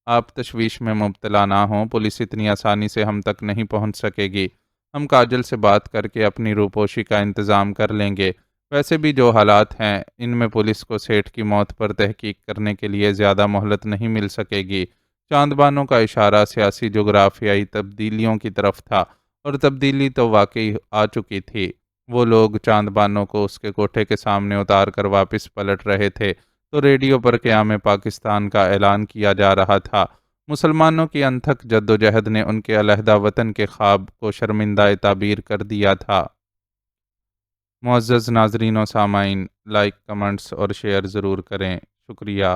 آپ تشویش میں مبتلا نہ ہوں، پولیس اتنی آسانی سے ہم تک نہیں پہنچ سکے گی۔ ہم کاجل سے بات کر کے اپنی روپوشی کا انتظام کر لیں گے۔ ویسے بھی جو حالات ہیں، ان میں پولیس کو سیٹھ کی موت پر تحقیق کرنے کے لیے زیادہ مہلت نہیں مل سکے گی۔ چاند بانو کا اشارہ سیاسی جغرافیائی تبدیلیوں کی طرف تھا، اور تبدیلی تو واقعی آ چکی تھی۔ وہ لوگ چاند بانو کو اس کے کوٹھے کے سامنے اتار کر واپس پلٹ رہے تھے تو ریڈیو پر قیام پاکستان کا اعلان کیا جا رہا تھا۔ مسلمانوں کی انتھک جدوجہد نے ان کے علیحدہ وطن کے خواب کو شرمندہ تعبیر کر دیا تھا۔ معزز ناظرین و سامعین، لائک، کمنٹس اور شیئر ضرور کریں۔ شکریہ۔